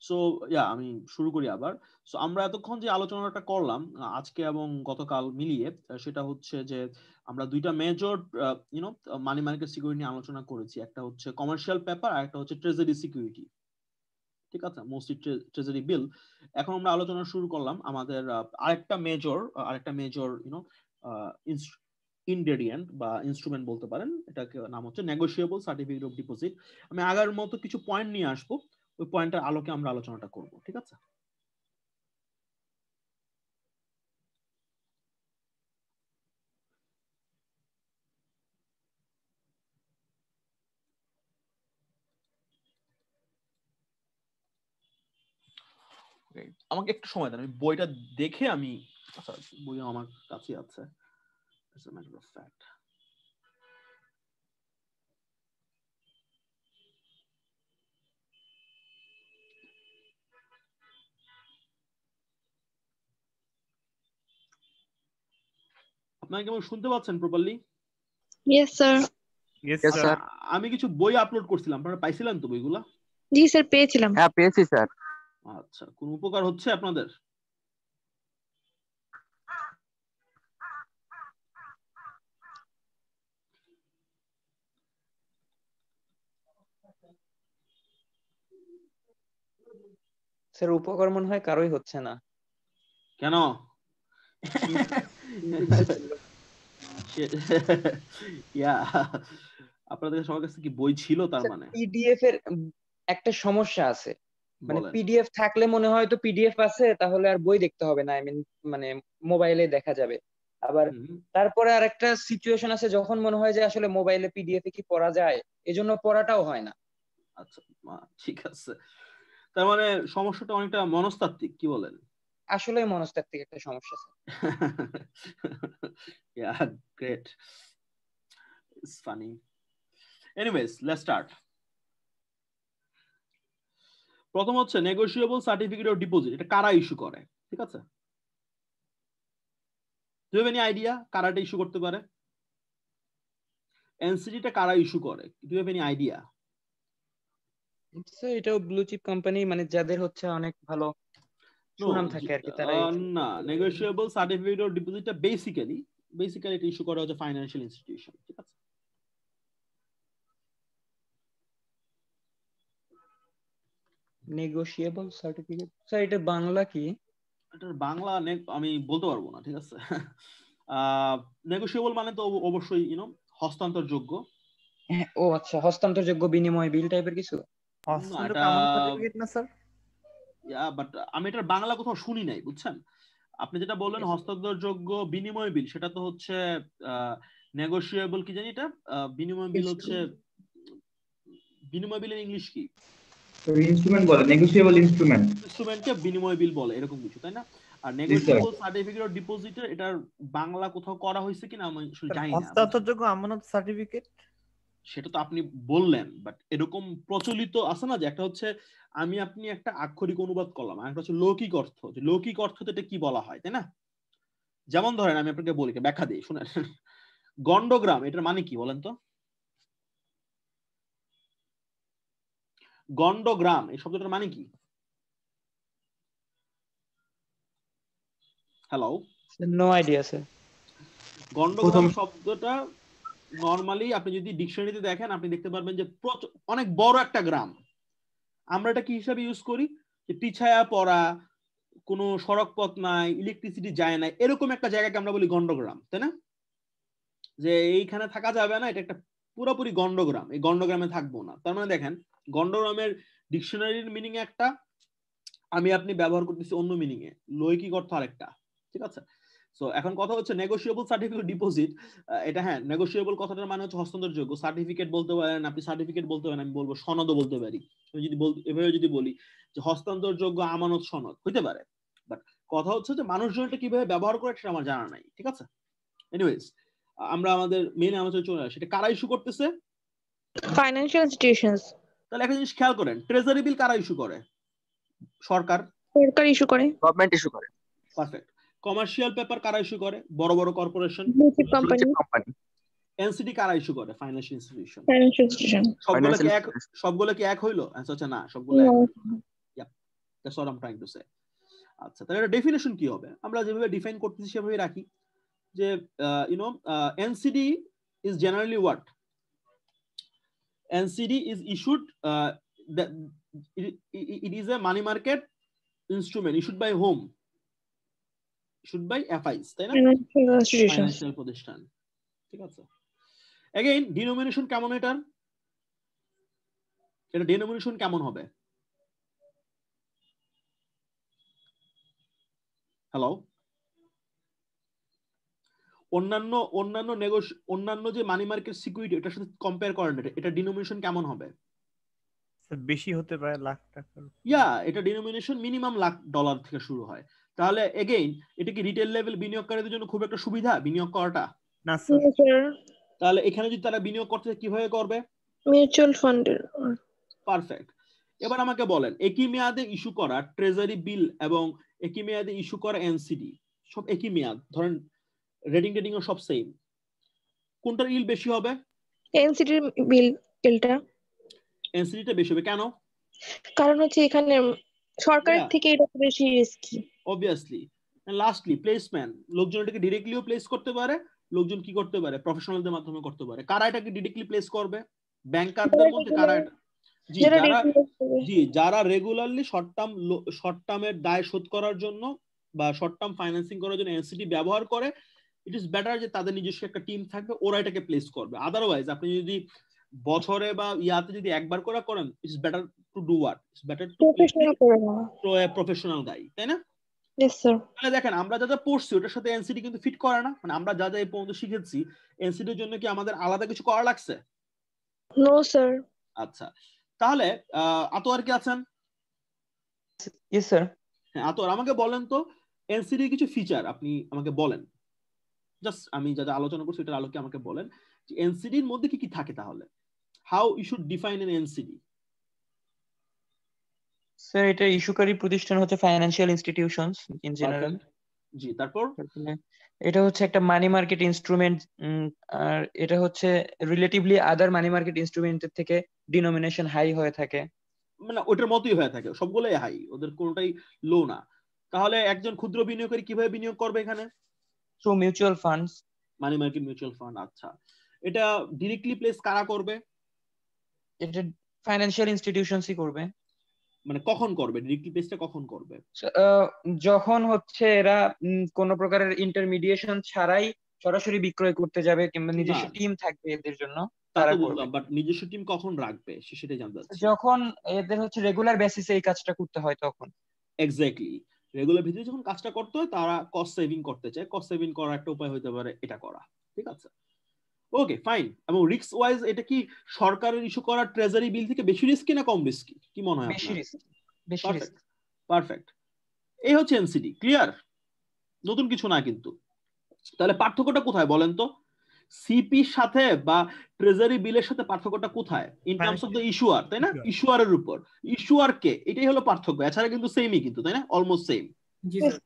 So আমি শুরু করি আবার। সো আমরা এতক্ষণ যে আলোচনাটা করলাম আজকে এবং গতকাল মিলিয়ে, সেটা হচ্ছে যে আমরা দুইটা মেজর মানি মার্কেট সিকিউরিটি নিয়ে আলোচনা করেছি। একটা হচ্ছে কমার্শিয়াল পেপার আর একটা হচ্ছে ট্রেজারি সিকিউরিটি, ঠিক আছে, মোস্টলি ট্রেজারি বিল। এখন আমরা আলোচনা শুরু করলাম আমাদের আরেকটা মেজর ইনগ্রেডিয়েন্ট বা ইনস্ট্রুমেন্ট বলতে পারেন, এটাকে নাম হচ্ছে নেগোশিয়েবল সার্টিফিকেট অফ ডিপোজিট। আমি আগের মতো কিছু পয়েন্ট নিয়ে আসবো, ওই পয়েন্টের আলোকে আমরা আলোচনাটা করব, ঠিক আছে? আমাকে একটু সময় দেন, আমি বইটা দেখে আমি, আচ্ছা বই আমার কাছে আছে, as a matter of fact. আপনারা কেমন শুনতে পাচ্ছেন properly? Yes, sir. Yes, sir. আমি কিছু বই আপলোড করছিলাম, আপনারা পাইছিলেন তো বইগুলা? জি স্যার, পেয়েছিলাম। হ্যাঁ, পেয়েছি স্যার। আচ্ছা, কোন উপকার হচ্ছে আপনাদের? স্যার উপকার মনে হয় কারোই হচ্ছে না। কেন? আপনাদের সবার কাছে কি বই ছিল? তার মানে পিডিএফ এর একটা সমস্যা আছে, মানে পিডিএফ থাকলে মনে হয় তো পিডিএফ আছে তাহলে আর বই দেখতে হবে না, মানে মোবাইলে দেখা যাবে। আবার তারপরে আর একটা সিচুয়েশন আছে যখন মনে হয় যে আসলে মোবাইলে পিডিএফ এ কি পড়া যায়, এজন্য পড়াটাও হয় না। আচ্ছা, ঠিক আছে। তার মানে সমস্যাটা অনেকটা মনস্তাত্ত্বিক, কি বলেন? আসলে মনস্তাত্ত্বিক একটা সমস্যা sir. Yeah, great. It's funny. Anyways, let's start. প্রথম হচ্ছে নেগোশিয়েবল সার্টিফিকেট অফ ডিপোজিট, এটা কারা ইস্যু করে, ঠিক আছে? Do you have any idea কারা এটা ইস্যু করতে পারে? এনসিডিটা কারা ইস্যু করে? Do you have any idea? এটাও ব্লু চিপ কোম্পানি, মানে যাদের হচ্ছে অনেক ভালো সুনাম থাকে আর কি, তারা না, নেগোশিয়েবল সার্টিফিকেট অফ ডিপোজিটটা বেসিক্যালি এটা ইস্যু করা হচ্ছে ফাইনান্সিয়াল ইনস্টিটিউশন, ঠিক আছে? নেগোশিয়েবল সার্টিফিকেট স্যার, এটা বাংলা কি? এটার বাংলা আমি বলতে পারবো না, ঠিক আছে? নেগোশিয়েবল মানে তো অবশ্যই হস্তান্তরযোগ্য। ও আচ্ছা, হস্তান্তরযোগ্য বিনিময় বিল টাইপের কিছু। বাট আমি এটার বাংলা কোথাও শুনি নাই, বুঝছেন? আপনি যেটা বললেন হস্তান্তরযোগ্য বিনিময় বিল, সেটা তো হচ্ছে নেগোশিয়েবল, কি জানি এটা বিনিময় বিল হচ্ছে, বিনিময় বিলের ইংলিশ কি? ইনস্ট্রুমেন্ট বলে, নেগোশিয়েবল ইনস্ট্রুমেন্টকে বিনিময় বিল বলে, এরকম কিছু, তাই না? আর নেগোশিয়েবল সার্টিফিকেট অফ ডিপোজিট, এটার বাংলা কোথাও করা হয়েছে কিনা আমি আসলে জানি না। হস্তান্তরযোগ্য আমানত সার্টিফিকেট, সেটা তো আপনি বললেন, বাট এরকম প্রচলিত আছে না, যে একটা হচ্ছে আমি আপনি একটা আক্ষরিক অনুবাদ করলাম, আর একটা হচ্ছে লৌকিক অর্থ, যে লৌকিক অর্থতে এটা কি বলা হয়, তাই না? যেমন ধরেন আমি আপনাকে বলি, ব্যাখ্যা দিই, শুনেন। গন্ডগ্রাম, এটার মানে কি বলেন তো? গন্ডগ্রাম এই শব্দটার মানে কি? Hello, no idea sir. গন্ডগ্রাম শব্দটা নরমালি আপনি যদি ডিকশনারিতে দেখেন, আপনি দেখতে পারবেন যে অনেক বড় একটা গ্রাম। আমরা এটা কি হিসাবে ইউজ করি? যে পিছায়া পড়া, কোনো সড়ক পথ নাই, ইলেকট্রিসিটি যায় না, এরকম একটা জায়গাকে আমরা বলি গন্ডগ্রাম, তাই না? যে এইখানে থাকা যাবে না, এটা একটা পুরোপুরি গন্ডগ্রাম, এই গন্ডগ্রামে থাকবো না। তার মানে দেখেন, গন্ডগ্রামের ডিকশনারির মিনিং একটা, আমি আপনি ব্যবহার করতেছি অন্য মিনিং এ, লৌকিক অর্থ আরেকটা, ঠিক আছে? সো এখন কথা হচ্ছে নেগোশিয়েবল সার্টিফিকেট ডিপোজিট, এটা হ্যাঁ নেগোশিয়েবল কথাটার মানে হচ্ছে হস্তান্তরযোগ্য। সার্টিফিকেট বলতে পারেন আপনি, সার্টিফিকেট বলতে পারেন, আমি বলবো সনদও বলতে পারি। আমি যদি এভাবে যদি বলি যে হস্তান্তরযোগ্য আমানত সনদ হইতে পারে, বাট কথা হচ্ছে যে মানুষজন এটা কিভাবে ব্যবহার করে সেটা আমার জানা নাই, ঠিক আছে? এনিওয়েজ, আমরা আমাদের মেইন আলোচনায় চলে আসি। এটা কারা ইস্যু করতেছে? Financial institutions. তাহলে একটা জিনিস খেয়াল করেন, ট্রেজারি বিল কারা ইস্যু করে? সরকার ইস্যু করে, গভর্নমেন্ট ইস্যু করে। পারফেক্ট। কমার্শিয়াল পেপার কারা ইস্যু করে? বড় বড় কর্পোরেশন। কোম্পানি। এনসিডি কারা ইস্যু করে? Financial institution. Financial institution. সবগুলো কি এক হইলো? আচ্ছা না, সবগুলো এক। That's what I am trying to say. আচ্ছা, তাহলে এটা ডেফিনেশন কি হবে? আমরা যেভাবে ডিফাইন করতেছি সেভাবে রাখি যে NCD is generally what? NCD is issued that it is a money market instrument issued by whom? Issued by FIs, তাই না? Financial institutions. ফাইন্যান্সিয়াল প্রতিষ্ঠান, ঠিক আছে। এগেইন ডিনোমিনেশন কেমন এটার? এটা ডিনোমিনেশন কেমন হবে? হ্যালো, অন্যান্য যে মানি মার্কেট সিকিউরিটি এটার সাথে কম্পেয়ার করেন, এটা ডিনোমিনেশন কেমন হবে? বেশি হতে পারে লাখ টাকার। এটা ডিনোমিনেশন মিনিমাম $1,00,000 থেকে শুরু হয়। তাহলে এগেইন এটা কি রিটেল লেভেল বিনিয়োগকারীদের জন্য খুব একটা সুবিধা বিনিয়োগ করাটা? না স্যার। No, sir. তাহলে এখানে যদি তারা বিনিয়োগ করতে কিভাবে করবে? Mutual fund. পারফেক্ট। এবার আমাকে বলেন, একই মেয়াদে ইস্যু করা ট্রেজারি বিল এবং একই মেয়াদে ইস্যু করা এনসিডি সব একই মেয়াদ, ধরেন রেটিং ও সব সেম, কোনটার ইল বেশি হবে? NCD বিলটা, এনসিডিটা বেশি হবে। কেন? কারণ হচ্ছে এখানে সরকারের Yeah. থেকে এটা বেশি রিস্কি। অবভিয়াসলি। লাস্টলি প্লেসমেন্ট, লোকজন এটাকে ডিরেক্টলিও প্লেস করতে পারে, লোকজন কি করতে পারে প্রফেশনালদের মাধ্যমে করতে পারে। কারা এটাকে ডিরেক্টলি প্লেস করবে? ব্যাংকারদের মধ্যে কারা এটা? যারা রেগুলারলি শর্ট টার্মের দায় শোধ করার জন্য বা শর্ট টার্ম ফাইন্যান্সিং করার জন্য এনসিডি ব্যবহার করে, ইট ইজ বেটার যে তাদের নিজস্ব একটা টিম থাকবে, ওরা এটাকে প্লেস করবে। আদারওয়াইজ আপনি যদি বছরে বা ইয়াতে যদি একবার করে করেন, it's better to do what? It's better to professional guy, তাই না? Yes, sir. তাহলে দেখেন আমরা যা যা পড়ছি ওটার সাথে এনসিডি কিন্তু ফিট করে না। মানে আমরা যা যা এই পর্যন্ত শিখেছি এনসিডির জন্য কি আমাদের আলাদা কিছু করা লাগছে? No, sir. আচ্ছা, তাহলে আতোয়ার কি আছেন? Yes sir. হ্যাঁ আতোয়ার, আমাকে বলেন তো এনসিডির কিছু ফিচার আপনি আমাকে বলেন। জাস্ট আমি যা যা আলোচনা করছি এটার আলোকে আমাকে বলেন যে এনসিডির মধ্যে কি কি থাকে, তাহলে how you should define an NCD. Sir এটা ইস্যুকারী প্রতিষ্ঠান হচ্ছে ফাইন্যান্সিয়াল ইনস্টিটিউশনস ইন জেনারেল। জি, তারপর এটা হচ্ছে একটা মানি মার্কেট ইনস্ট্রুমেন্ট, আর এটা হচ্ছে রিলেটিভলি আদার মানি মার্কেট ইনস্ট্রুমেন্টের থেকে ডিনোমিনেশন হাই হয়ে থাকে। মানে ওটার মতোই হয়ে থাকে, সবগুলোই হাই, ওদের কোনোটাই লো না। তাহলে একজন ক্ষুদ্র বিনিয়োগকারী কিভাবে বিনিয়োগ করবে এখানে? Through mutual funds, money market mutual fund. আচ্ছা, এটা ডিরেক্টলি প্লেস কারা করবে? এটা ফাইন্যান্সিয়াল ইনস্টিটিউশনসই করবে। মানে কখন করবে ডিরেক্টলি প্লেসটা, কখন করবে? যখন হচ্ছে এরা কোন প্রকারের ইন্টারমিডিয়েশন ছাড়াই সরাসরি বিক্রয় করতে যাবে কিংবা নিজস্ব টিম থাকবে এদের জন্য, তারা করবে। বাট নিজস্ব টিম কখন রাখবে সেটাই জানতে চাচ্ছি। যখন এদের হচ্ছে রেগুলার বেসিসে এই কাজটা করতে হয় তখন। এক্স্যাক্টলি, রেগুলার ভিত্তিতে যখন কাজটা করতে হয় তারা কস্ট সেভিং করতে চায়, কস্ট সেভিং করার একটা উপায় হতে পারে এটা করা, ঠিক আছে? Okay fine. এবং রিস্ক ওয়াইজ এটা কি সরকারের ইস্যু করা ট্রেজারি বিল থেকে বেশি রিস্কি না কম রিস্কি, কি মনে হয় বেশি আপনার? রিস্ক, বেশি রিস্ক। পারফেক্ট। এই হচ্ছে এনসিডি, ক্লিয়ার? নতুন কিছু না কিন্তু। তাহলে পার্থক্যটা কোথায় বলেন তো? সিপির সাথে বা ট্রেজারি বিলের সাথে পার্থক্যটা কোথায়? ইন টার্মস অফ দ্য ইস্যুয়ার, তাই না? ইস্যুয়ারের উপর, ইস্যুয়ার কে, এটাই হলো পার্থক্য। এছাড়া কিন্তু সেমই কিন্তু, তাই না? Almost same. জি স্যার।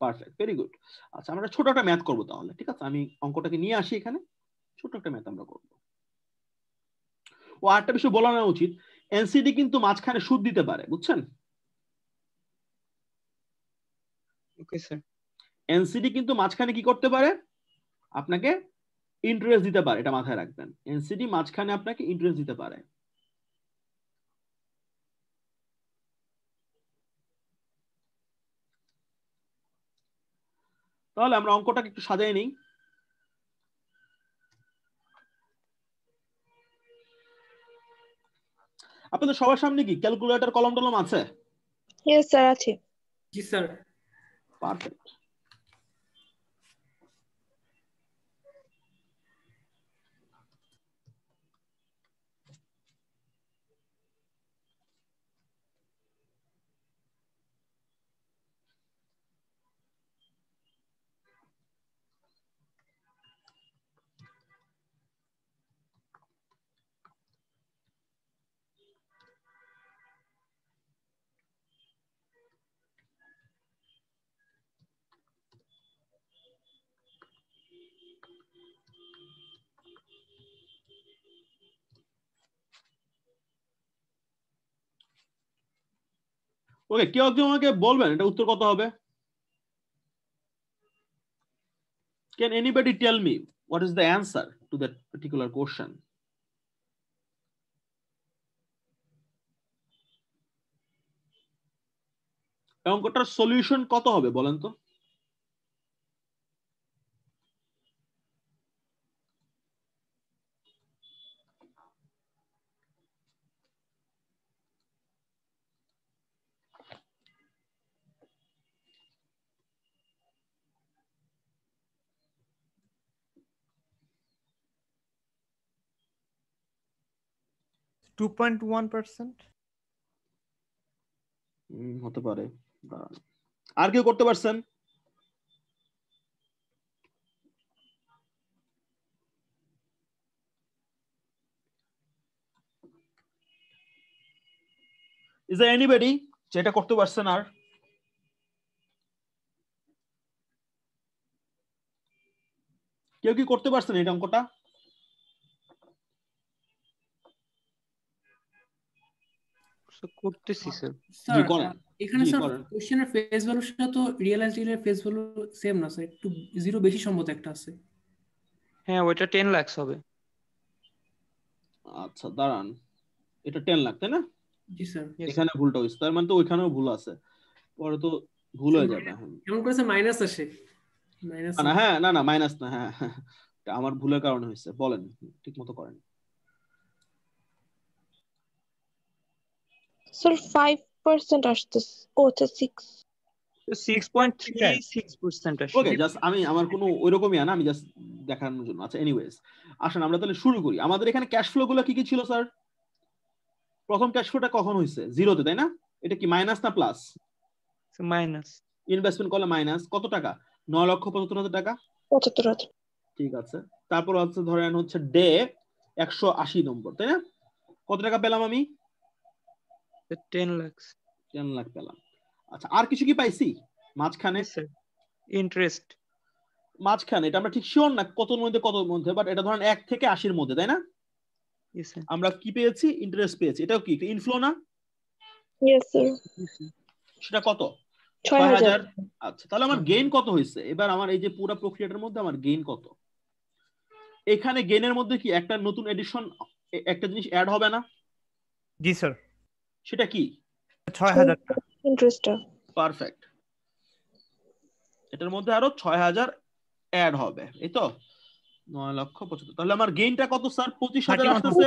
Perfect, very good. আচ্ছা, আমরা ছোট একটা ম্যাথ করবো তাহলে, ঠিক আছে? আমি অঙ্কটাকে নিয়ে আসি এখানে, ছোট একটা ম্যাথ আমরা করবো। ও আরেকটা বিষয় বলা নেওয়া উচিত, এনসিডি কিন্তু মাঝখানে সুদ দিতে পারে, বুঝছেন? Okay sir. এনসিডি কিন্তু মাঝখানে কি করতে পারে? আপনাকে ইন্টারেস্ট দিতে পারে, এটা মাথায় রাখবেন। এনসিডি মাঝখানে আপনাকে ইন্টারেস্ট দিতে পারে। তাহলে আমরা অঙ্কটাকে একটু সাজাই নিই। আপনাদের সবার সামনে কি ক্যালকুলেটর কলম টলম আছে? Yes, sir, আছে। জি স্যার। পারফেক্ট। ওকে, কেউ একজন আমাকে বলবেন এটা উত্তর কত হবে? Can anybody tell me what is the answer to that particular question? অঙ্কটার সলিউশন কত হবে বলেন তো? টু 2.1%. হতে পারে। আর কেউ করতে পারছেন? Is there anybody যেটা করতে পারছেন? আর কেউ কি করতে পারছেন এই অঙ্কটা? করতেছি স্যার। জি করেন। এখানে জি স্যার করেন। কোশ্চেনের ফেস ভ্যালুর সাথে তো রিয়েলাইজড ডিলের ফেস ভ্যালু সেম না স্যার, একটু জিরো বেশি সম্ভবত একটা আছে। হ্যাঁ ওইটা 10 লাখ হবে। আচ্ছা দাঁড়ান, এটা 10 লাখ তাই না? জি স্যার। এখানে ভুলটা হয়েছে, তার মানে তো ওইখানেও ভুল আছে, পরে তো ভুল হয়ে যাবে। এমন করেছে মাইনাস আসে, মাইনাস না হ্যাঁ, না না মাইনাস না, হ্যাঁ এটা আমার ভুলের কারণে হয়েছে। বলেন ঠিক মতো করেন। স্যার 5% আসতেছে, ও আচ্ছা 6.36% আসে। ওকে, জাস্ট আমি আমার কোনো ওইরকমই না, আমি জাস্ট দেখানোর জন্য। আচ্ছা এনিওয়েজ, আসেন আমরা তাহলে শুরু করি। আমাদের এখানে ক্যাশ ফ্লো গুলো কি কি ছিল স্যার? প্রথম ক্যাশ ফ্লোটা কখন হয়েছে? জিরোতে তাই না? এটা কি মাইনাস না প্লাস? মাইনাস। ইনভেস্টমেন্ট করলে মাইনাস কত টাকা? 9,75,000 টাকা। 75,000। ঠিক আছে, তারপর হচ্ছে ধরেন হচ্ছে ডে 180 নম্বর তাই না? কত টাকা পেলাম আমি? 10 লাখ। 10 লাখ পেলাম। আচ্ছা আর কিছু কি পাইছি মাঝখানে? ইন্টারেস্ট মাঝখানে এটা আমরা ঠিক শিওর না কতর মধ্যে, বাট এটা ধরেন 1 থেকে 80 মধ্যে তাই না? আমরা কি পেয়েছি? ইন্টারেস্ট পেয়েছি। এটাও কি ইনফ্লো না? Yes sir. সেটা কত? 6,000। আচ্ছা তাহলে আমার গেইন কত হয়েছে? এবার আমার এই যে পুরো প্রক্রিয়াটার মধ্যে আমার গেইন কত? এখানে গেইনের মধ্যে কি একটা নতুন এডিশন, একটা জিনিস অ্যাড হবে না? জি স্যার। সেটা কি? 6,000 টাকা ইন্টারেস্টটা। পারফেক্ট। এটার মধ্যে আরো 6,000 অ্যাড হবে, এই তো 9,75,000। তাহলে আমার গেইনটা কত স্যার? 25,000 আসতেছে।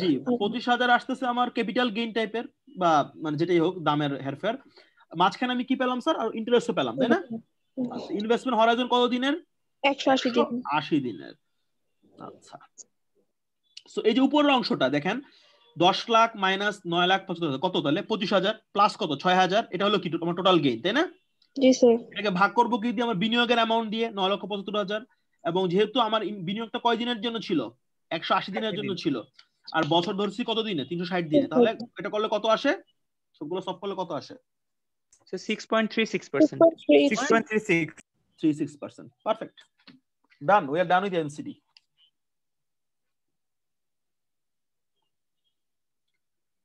জি 25,000 আসতেছে আমার ক্যাপিটাল গেইন টাইপের, বা মানে যেটাই হোক দামের হেরফের। মাঝখানে আমি কি পেলাম স্যার? আর ইন্টারেস্টও পেলাম তাই না? আচ্ছা ইনভেস্টমেন্ট হরাইজন কত দিনের? 180 দিন। 180 দিনের। আচ্ছা সো এই যে উপরের অংশটা দেখেন, 10 লাখ মাইনাস 9,75,000 কত? তাহলে 25,000 প্লাস কত? 6,000। এটা হলো কি আমার টোটাল গেইন তাই না? জি স্যার। এটাকে ভাগ করবো কি দিয়ে? আমার বিনিয়োগের অ্যামাউন্ট দিয়ে, 9,75,000। এবং যেহেতু আমার বিনিয়োগটা কয় দিনের জন্য ছিল? 180 দিনের জন্য ছিল। আর বছর ধরছি কত দিনে? 360 দিনে। তাহলে এটা করলে কত আসে? সবগুলো সব করলে কত আসে? 6.36%। 6.36%। Perfect, done. We are done with NCD.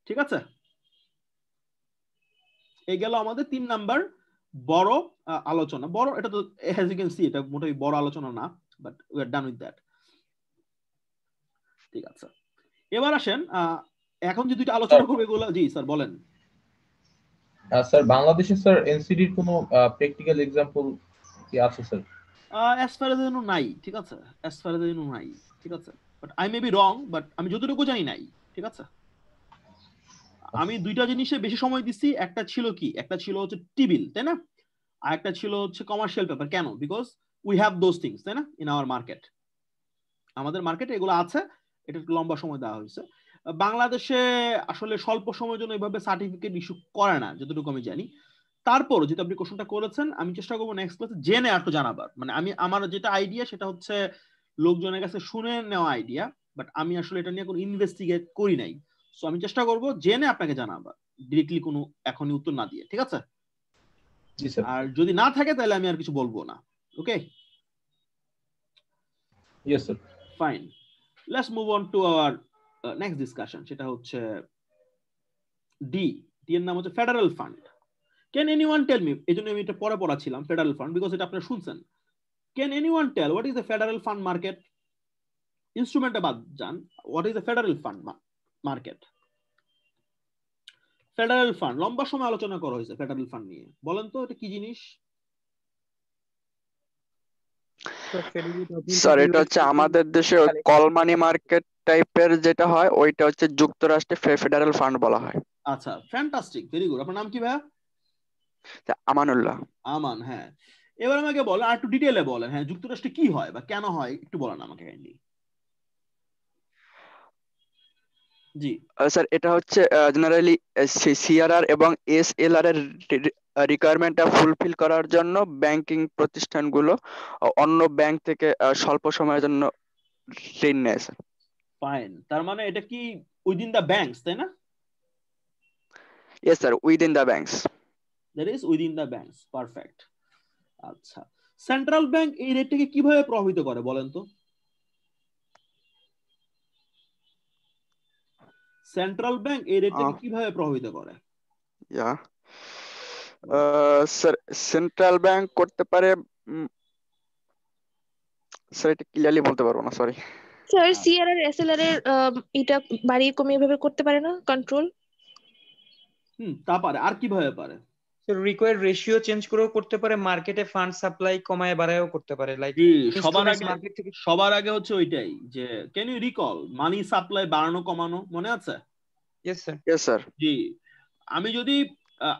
ঠিক আছে, এই গেল আমাদের 3 নাম্বার বড় আলোচনা। বড় এটা তো as you can see এটা মোটেই বড় আলোচনা না, but we are done with that. ঠিক আছে, এবার আসেন এখন যে দুইটা আলোচনা করব এগুলো। জি স্যার বলেন। স্যার বাংলাদেশে স্যার এনসিডির কোনো প্র্যাকটিক্যাল এক্সাম্পল কি আছে sir? as far as I know নাই। ঠিক আছে, as far as I know নাই। ঠিক আছে, but I may be wrong, but আমি যতটুকু জানি নাই। ঠিক আছে, আমি দুইটা জিনিসে বেশি সময় দিছি। একটা ছিল কি? একটা ছিল হচ্ছে টিবিল তাই না? আর একটা ছিল হচ্ছে কমার্শিয়াল পেপার। কেন? Because we have those things তাই না ইন আওয়ার মার্কেট। আমাদের মার্কেটে এগুলো আছে, এটা একটু লম্বা সময় দেওয়া হয়েছে। বাংলাদেশে আসলে স্বল্প সময়ের জন্য এভাবে সার্টিফিকেট ইস্যু করে না যতটুকু আমি জানি। তারপর যেটা আপনি কোশ্চেনটা করেছেন, আমি চেষ্টা করবো নেক্সট ক্লাসে জেনে আর একটু জানাবার। মানে আমি আমার যেটা আইডিয়া সেটা হচ্ছে লোকজনের কাছে শুনে নেওয়া আইডিয়া, বাট আমি আসলে এটা নিয়ে কোনো ইনভেস্টিগেট করি নাই। সো আমি চেষ্টা করব জেনে আপনাকে জানাবার, ডিরেক্টলি কোনো এখনই উত্তর না দিয়ে। ঠিক আছে? জি স্যার। আর যদি না থাকে তাহলে আমি আর কিছু বলবো না। Okay yes sir. Fine, let's move on to our next discussion. সেটা হচ্ছে ডি। ডি এর নাম হচ্ছে federal fund. Can anyone tell me, এজন্য আমি এটা পরে পড়াছিলাম ফেডারেল ফান্ড, বিকজ এটা আপনারা শুনছেন। Can anyone tell what is the federal fund market? ইনস্ট্রুমেন্টে বাদ যান, what is the federal fund market? Federal fund লম্বা সময় আলোচনা করা হয়েছে ফেডারেল ফান্ড নিয়ে, বলেন তো এটা কি জিনিস? স্যার এটা হচ্ছে আমাদের দেশে কল মানি মার্কেট টাইপের যেটা হয় ওইটা হচ্ছে যুক্তরাষ্ট্রে ফেডারেল ফান্ড বলা হয়। আচ্ছা, ফ্যান্টাস্টিক, ভেরি গুড। আপনার নাম কি ভাইয়া? আমানুল্লাহ। আমান, হ্যাঁ। এবার আমাকে বলেন, আর একটু ডিটেইলে বলেন, হ্যাঁ যুক্তরাষ্ট্রে কি হয় বা কেন হয় একটু বলেন আমাকে কাইন্ডলি। জি স্যার এটা হচ্ছে জেনারেলি সিআরআর এবং এসএলআর এর রিকোয়ারমেন্টটা ফুলফিল করার জন্য ব্যাংকিং প্রতিষ্ঠানগুলো অন্য ব্যাংক থেকে স্বল্প সময়ের জন্য ঋণ নেয় স্যার। ফাইন, তার মানে এটা কি উইদিন দ্য ব্যাংকস, তাই না? Yes sir, within the banks. That is within the banks, perfect. আচ্ছা, সেন্ট্রাল ব্যাংক এই রেটটাকে কিভাবে প্রভাবিত করে বলেন তো? সেন্ট্রাল ব্যাংক এই রেটটাকে কিভাবে প্রভাবিত করে? স্যার সেন্ট্রাল ব্যাংক করতে পারে, স্যার এটা ক্লিয়ারলি বলতে পারবো না, সরি স্যার। সিআরআর এসএলআর এর এটা বাড়িয়ে কমিয়ে ভাবে করতে পারে না কন্ট্রোল? তা পারে, আর কিভাবে পারে? রিকোয়ার্ড রেশিও চেঞ্জ করেও করতে পারে, মার্কেটে ফান্ড সাপ্লাই কমায় বাড়ায়ও করতে পারে, লাইক সবার আগে হচ্ছে ওইটাই যে can you recall money supply বাড়ানো কমানো, মনে আছে? Yes sir. Yes sir. জি,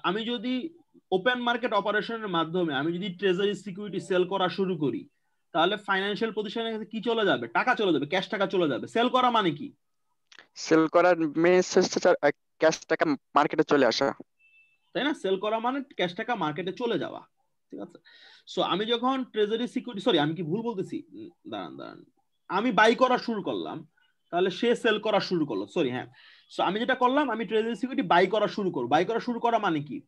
আমি যদি ওপেন মার্কেট অপারেশনের মাধ্যমে আমি যদি ট্রেজারি সিকিউরিটি সেল করা শুরু করি, তাহলে ফাইন্যান্সিয়াল প্রতিষ্ঠানের কাছে কি চলে যাবে? টাকা চলে যাবে, ক্যাশ টাকা চলে যাবে। সেল করা মানে কি? সেল করার মিনস হচ্ছে ক্যাশ টাকা মার্কেটে চলে আসা, তাই না? সেল করা মানে ক্যাশ টাকা মার্কেটে চলে যাওয়া, ঠিক আছে? সো আমি যখন ট্রেজারি সিকিউরিটি, সরি আমি কি ভুল বলতেছি, দাঁড়ান, আমি বাই করা শুরু করলাম, তাহলে সে সেল করা শুরু করলো, সরি, হ্যাঁ। সো আমি যেটা করলাম, আমি ট্রেজারি সিকিউরিটি বাই করা শুরু করব। বাই করা শুরু করা মানে কি?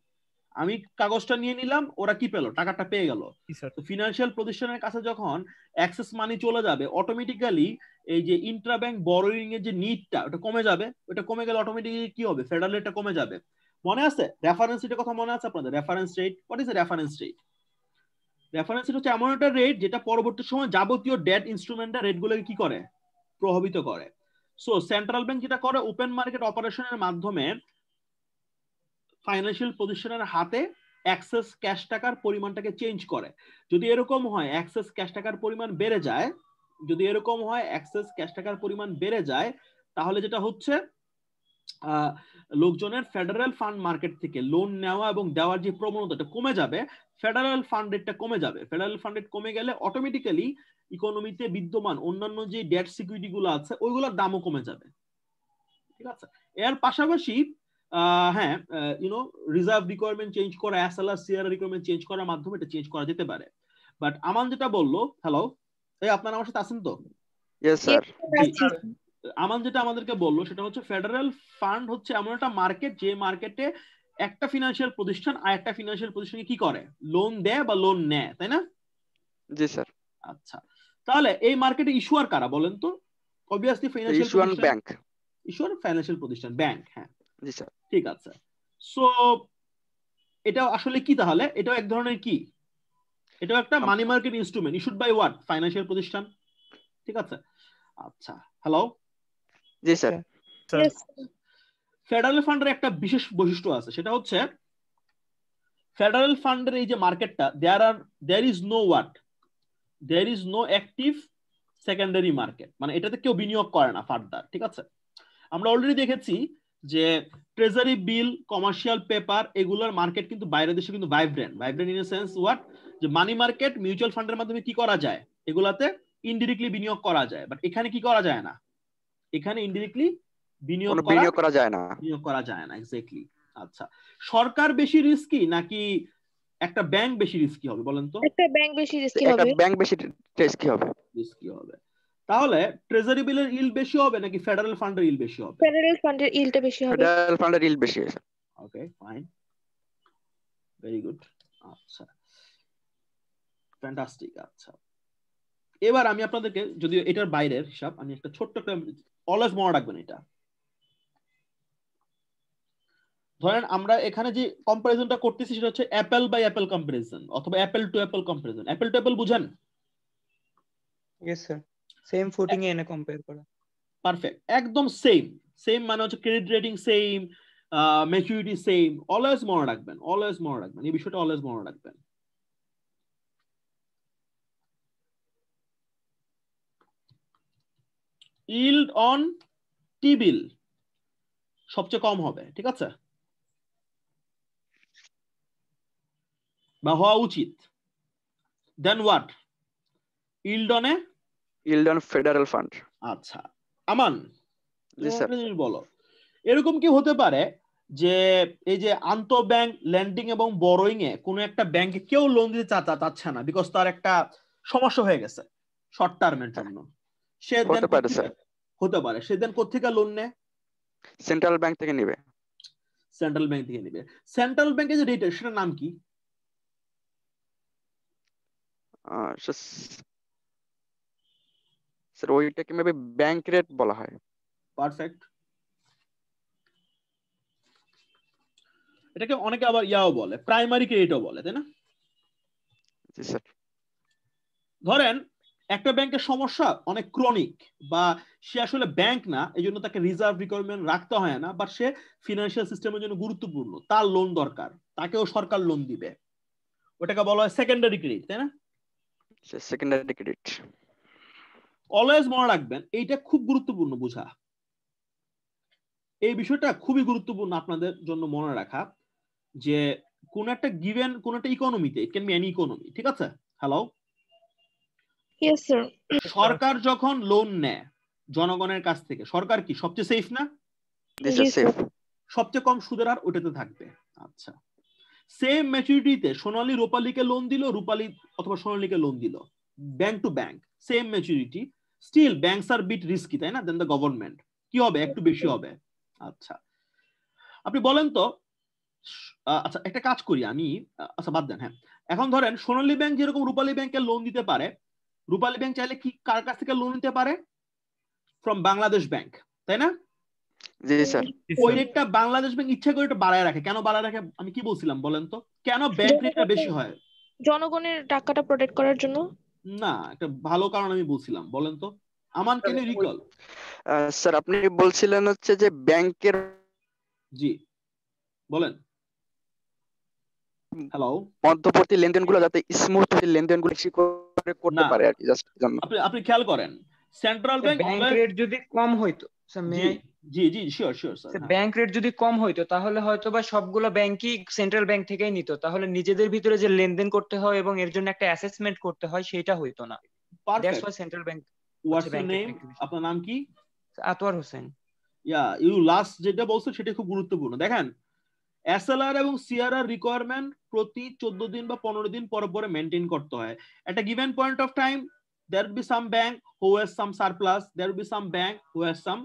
আমি কাগজটা নিয়ে নিলাম, ওরা কি পেলো? টাকাটা পেয়ে গেল। তো ফিনান্সিয়াল প্রতিষ্ঠানের কাছে যখন অ্যাক্সেস মানি চলে যাবে, অটোমেটিক্যালি এই যে ইন্ট্রা ব্যাংক বরোয়িং এর যে নিডটা ওটা কমে যাবে। ওটা কমে গেলে অটোমেটিক্যালি কি হবে? ফেডারেল রেটটা কমে যাবে। মনে আছে রেফারেন্স রেটের কথা? মনে আছে আপনাদের reference rate? What is reference rate? Reference rate হচ্ছে এমন একটা রেট যেটা পরবর্তী সময় যাবতীয় ডেট ইনস্ট্রুমেন্টের রেটগুলোকে কি করে? প্রভাবিত করে। সো সেন্ট্রাল ব্যাংক যেটা করে, ওপেন মার্কেট অপারেশনের মাধ্যমে ফাইন্যান্সিয়াল প্রতিষ্ঠানের হাতে অ্যাক্সেস ক্যাশ টাকার পরিমাণটাকে চেঞ্জ করে। যদি এরকম হয় অ্যাক্সেস ক্যাশ টাকার পরিমাণ বেড়ে যায়, তাহলে যেটা হচ্ছে লোকজনের ফেডারেল ফান্ড মার্কেট থেকে লোন নেওয়া এবং দেওয়ার যে প্রবণতাটা কমে যাবে, ফেডারেল ফান্ড রেটটা কমে যাবে। ফেডারেল ফান্ড রেট কমে গেলে অটোমেটিক্যালি ইকোনমিতে বিদ্যমান অন্যান্য যে ডেট সিকিউরিটি গুলো আছে ওইগুলোর দামও কমে যাবে, ঠিক আছে? এর পাশাপাশি হ্যাঁ, রিজার্ভ রিকোয়ারমেন্ট চেঞ্জ করা, এসএলআর সিআরআর রিকোয়ারমেন্ট চেঞ্জ করার মাধ্যমে এটা চেঞ্জ করা যেতে পারে। বাট আমান যেটা বললো, হ্যালো আপনারা আমার সাথে আছেন তো? Yes sir. আমান যেটা আমাদেরকে বললো সেটা হচ্ছে ফেডারেল ফান্ড হচ্ছে এমন একটা মার্কেট, যে মার্কেটে একটা ফিনান্সিয়াল প্রতিষ্ঠান আর একটা ফিনান্সিয়াল প্রতিষ্ঠানকে কি করে? লোন দেয় বা লোন নেয়, তাই না? জি স্যার। আচ্ছা, তাহলে এই মার্কেটে ইস্যুয়ার কারা বলেন তো? অবভিয়াসলি ফাইন্যান্সিয়াল প্রতিষ্ঠান, ব্যাংক। ইস্যুয়ার ফাইন্যান্সিয়াল প্রতিষ্ঠান, ব্যাংক, হ্যাঁ। জি স্যার। ঠিক আছে। সো এটা আসলে কি তাহলে? এটাও এক ধরনের কি? এটাও একটা money market instrument issued by what? Financial প্রতিষ্ঠান, ঠিক আছে? আচ্ছা, হ্যালো। জি স্যার। ফেডারেল ফান্ডের একটা বিশেষ বৈশিষ্ট্য আছে, সেটা হচ্ছে ফেডারেল ফান্ডের এই যে মার্কেটটা, there is no active secondary market, মানে এটাতে কেউ বিনিয়োগ করে না ফার্দার, ঠিক আছে? আমরা অলরেডি দেখেছি যে ট্রেজারি বিল, কমার্শিয়াল পেপার, এগুলোর মার্কেট কিন্তু বাইরের দেশে কিন্তু vibrant in a sense what, যে মানি মার্কেট মিউচুয়াল ফান্ডের মাধ্যমে কি করা যায়? এগুলাতে ইনডিরেক্টলি বিনিয়োগ করা যায়। বাট এখানে কি করা যায় না? এখানে ইনডিরেক্টলি বিনিয়োগ করা যায় না। এক্স্যাক্টলি। আচ্ছা, সরকার বেশি রিস্কি নাকি একটা ব্যাংক বেশি রিস্কি হবে বলেন তো? একটা ব্যাংক বেশি রিস্কি হবে। তাহলে ট্রেজারি বিলের ইল্ড বেশি হবে নাকি ফেডারেল ফান্ডের ইল্ড বেশি হবে? ফেডারেল ফান্ডের ইল্ডটা বেশি হবে। ফেডারেল ফান্ডের ইল্ড বেশি আছে। ওকে, ফাইন, ভেরি গুড। আচ্ছা, ফ্যান্টাস্টিক। আচ্ছা, এবার আমি আপনাদেরকে, যদিও এটার বাইরের হিসাব, আমি একটা ছোট্ট একটা, অলওয়েজ মনে রাখবেন এটা, ধরেন আমরা এখানে যে কম্পারিজনটা করতেছি সেটা হচ্ছে অ্যাপল বাই অ্যাপল কম্পারিজন অথবা apple to apple comparison. Apple to apple বুঝেন? ইয়েস স্যার, সেম ফুটিং এ এনে কম্পেয়ার করা। পারফেক্ট, একদম সেম। সেম মানে হচ্ছে credit rating same, maturity same. Always মনে রাখবেন, অলওয়েজ মনে রাখবেন এই বিষয়টা, অলওয়েজ মনে রাখবেন। ইল্ড অন টি বিল সবচেয়ে কম হবে, ঠিক আছে, বা হওয়া উচিত। Then what? Yield on a yield on federal fund. আচ্ছা আমান, জি স্যার। একটা জিনিস বলো, এরকম কি হতে পারে যে এই যে আন্তঃব্যাংক ল্যান্ডিং এবং বরোইং এ কোনো একটা ব্যাংকে কেউ লোন দিতে চাচ্ছে না, বিকজ তার একটা সমস্যা হয়ে গেছে শর্ট টার্মের জন্য, সে হতে পারে স্যার। হতে পারে সে দেন কোত্থেকে লোন নেয়? সেন্ট্রাল ব্যাংক থেকে নেবে। সেন্ট্রাল ব্যাংক থেকে নেবে। সেন্ট্রাল ব্যাংকের যে রেট সেটার নাম কি? স্যার ওইটাকে মেবি ব্যাংক রেট বলা হয়। পারফেক্ট। এটাকে অনেকে আবার ইয়াও বলে, প্রাইমারি ক্রেডিটও বলে, তাই না? জি স্যার। ধরেন একটা ব্যাংকের সমস্যা অনেক ক্রনিক, বা সে আসলে ব্যাংক না, এই জন্য তাকে রিজার্ভ রিকোয়ারমেন্ট রাখতে হয় না, বাট সে ফিনান্সিয়াল সিস্টেমের জন্য গুরুত্বপূর্ণ, তার লোন দরকার, তাকেও সরকার লোন দিবে, ওটাকে বলা হয় সেকেন্ডারি ক্রেডিট, তাই না? Secondary credit. অলওয়েজ মনে রাখবেন, এইটা খুব গুরুত্বপূর্ণ বোঝা, এই বিষয়টা খুবই গুরুত্বপূর্ণ আপনাদের জন্য মনে রাখা, যে কোন একটা গিভেন কোন একটা ইকোনমিতে, it can be any economy, ঠিক আছে? Hello, yes sir. সরকার যখন লোন নেয় জনগণের কাছ থেকে, সরকার কি সবচেয়ে সেফ না? জি স্যার। সবচেয়ে কম সুদের হার ওটাতে থাকবে। আচ্ছা, সেম ম্যাচুরিটিতে সোনালী রূপালীকে লোন দিল, রূপালী অথবা সোনালীকে লোন দিল, bank to bank same maturity, still banks are bit risky, তাই না? দেন দ্য গভর্নমেন্ট কি হবে? একটু বেশি হবে। আচ্ছা, আপনি বলেন তো, আচ্ছা একটা কাজ করি আমি, আচ্ছা বাদ দেন, হ্যাঁ এখন ধরেন সোনালী ব্যাংক যেরকম রূপালী ব্যাংকে লোন দিতে পারে, রূপালী ব্যাংক চাইলে কি কার কাছ থেকে লোন নিতে পারে? ফ্রম বাংলাদেশ ব্যাংক, তাই না? জি স্যার। ওই রেটটা বাংলাদেশ ব্যাংক ইচ্ছা করে একটু বাড়ায় রাখে। কেন বাড়ায় রাখে? আমি কি বলছিলাম বলেন তো, কেন ব্যাংক রেটটা বেশি হয়? জনগণের টাকাটা প্রোটেক্ট করার জন্য। না, একটা ভালো কারণ আমি বলছিলাম, বলেন তো আমান, ক্যান ইউ রিকল? স্যার আপনি বলছিলেন হচ্ছে যে ব্যাংকের, জি বলেন। হ্যালো, মধ্যবর্তী লেনদেনগুলো যাতে স্মুথ লেনদেনগুলো বেশি করে করতে না পারে আর কি, জাস্ট জন্য। আপনি খেয়াল করেন, সেন্ট্রাল ব্যাংক ব্যাংক রেট যদি কম হইতো জি জি sure sure sir, bank rate যদি কম হইতো তাহলে হয়তো বা সবগুলো ব্যাংকই সেন্ট্রাল ব্যাংক থেকেই নিত, তাহলে নিজেদের ভিতরে যে লেনদেন করতে হয় এবং এর জন্য একটা অ্যাসেসমেন্ট করতে হয় সেটা হইতো না। That's why central bank. What's your name? আপনার নাম কি? আতওয়ার হোসেন। ইউ লাস্ট যেটা বলছো সেটা খুব গুরুত্বপূর্ণ। দেখেন, এসএলআর এবং সিআরআর রিকোয়ারমেন্ট প্রতি 14 দিন বা 15 দিন পরে পরে মেইনটেইন করতে হয়। At a given point of time there will be some bank who has some surplus, there will be some bank who has some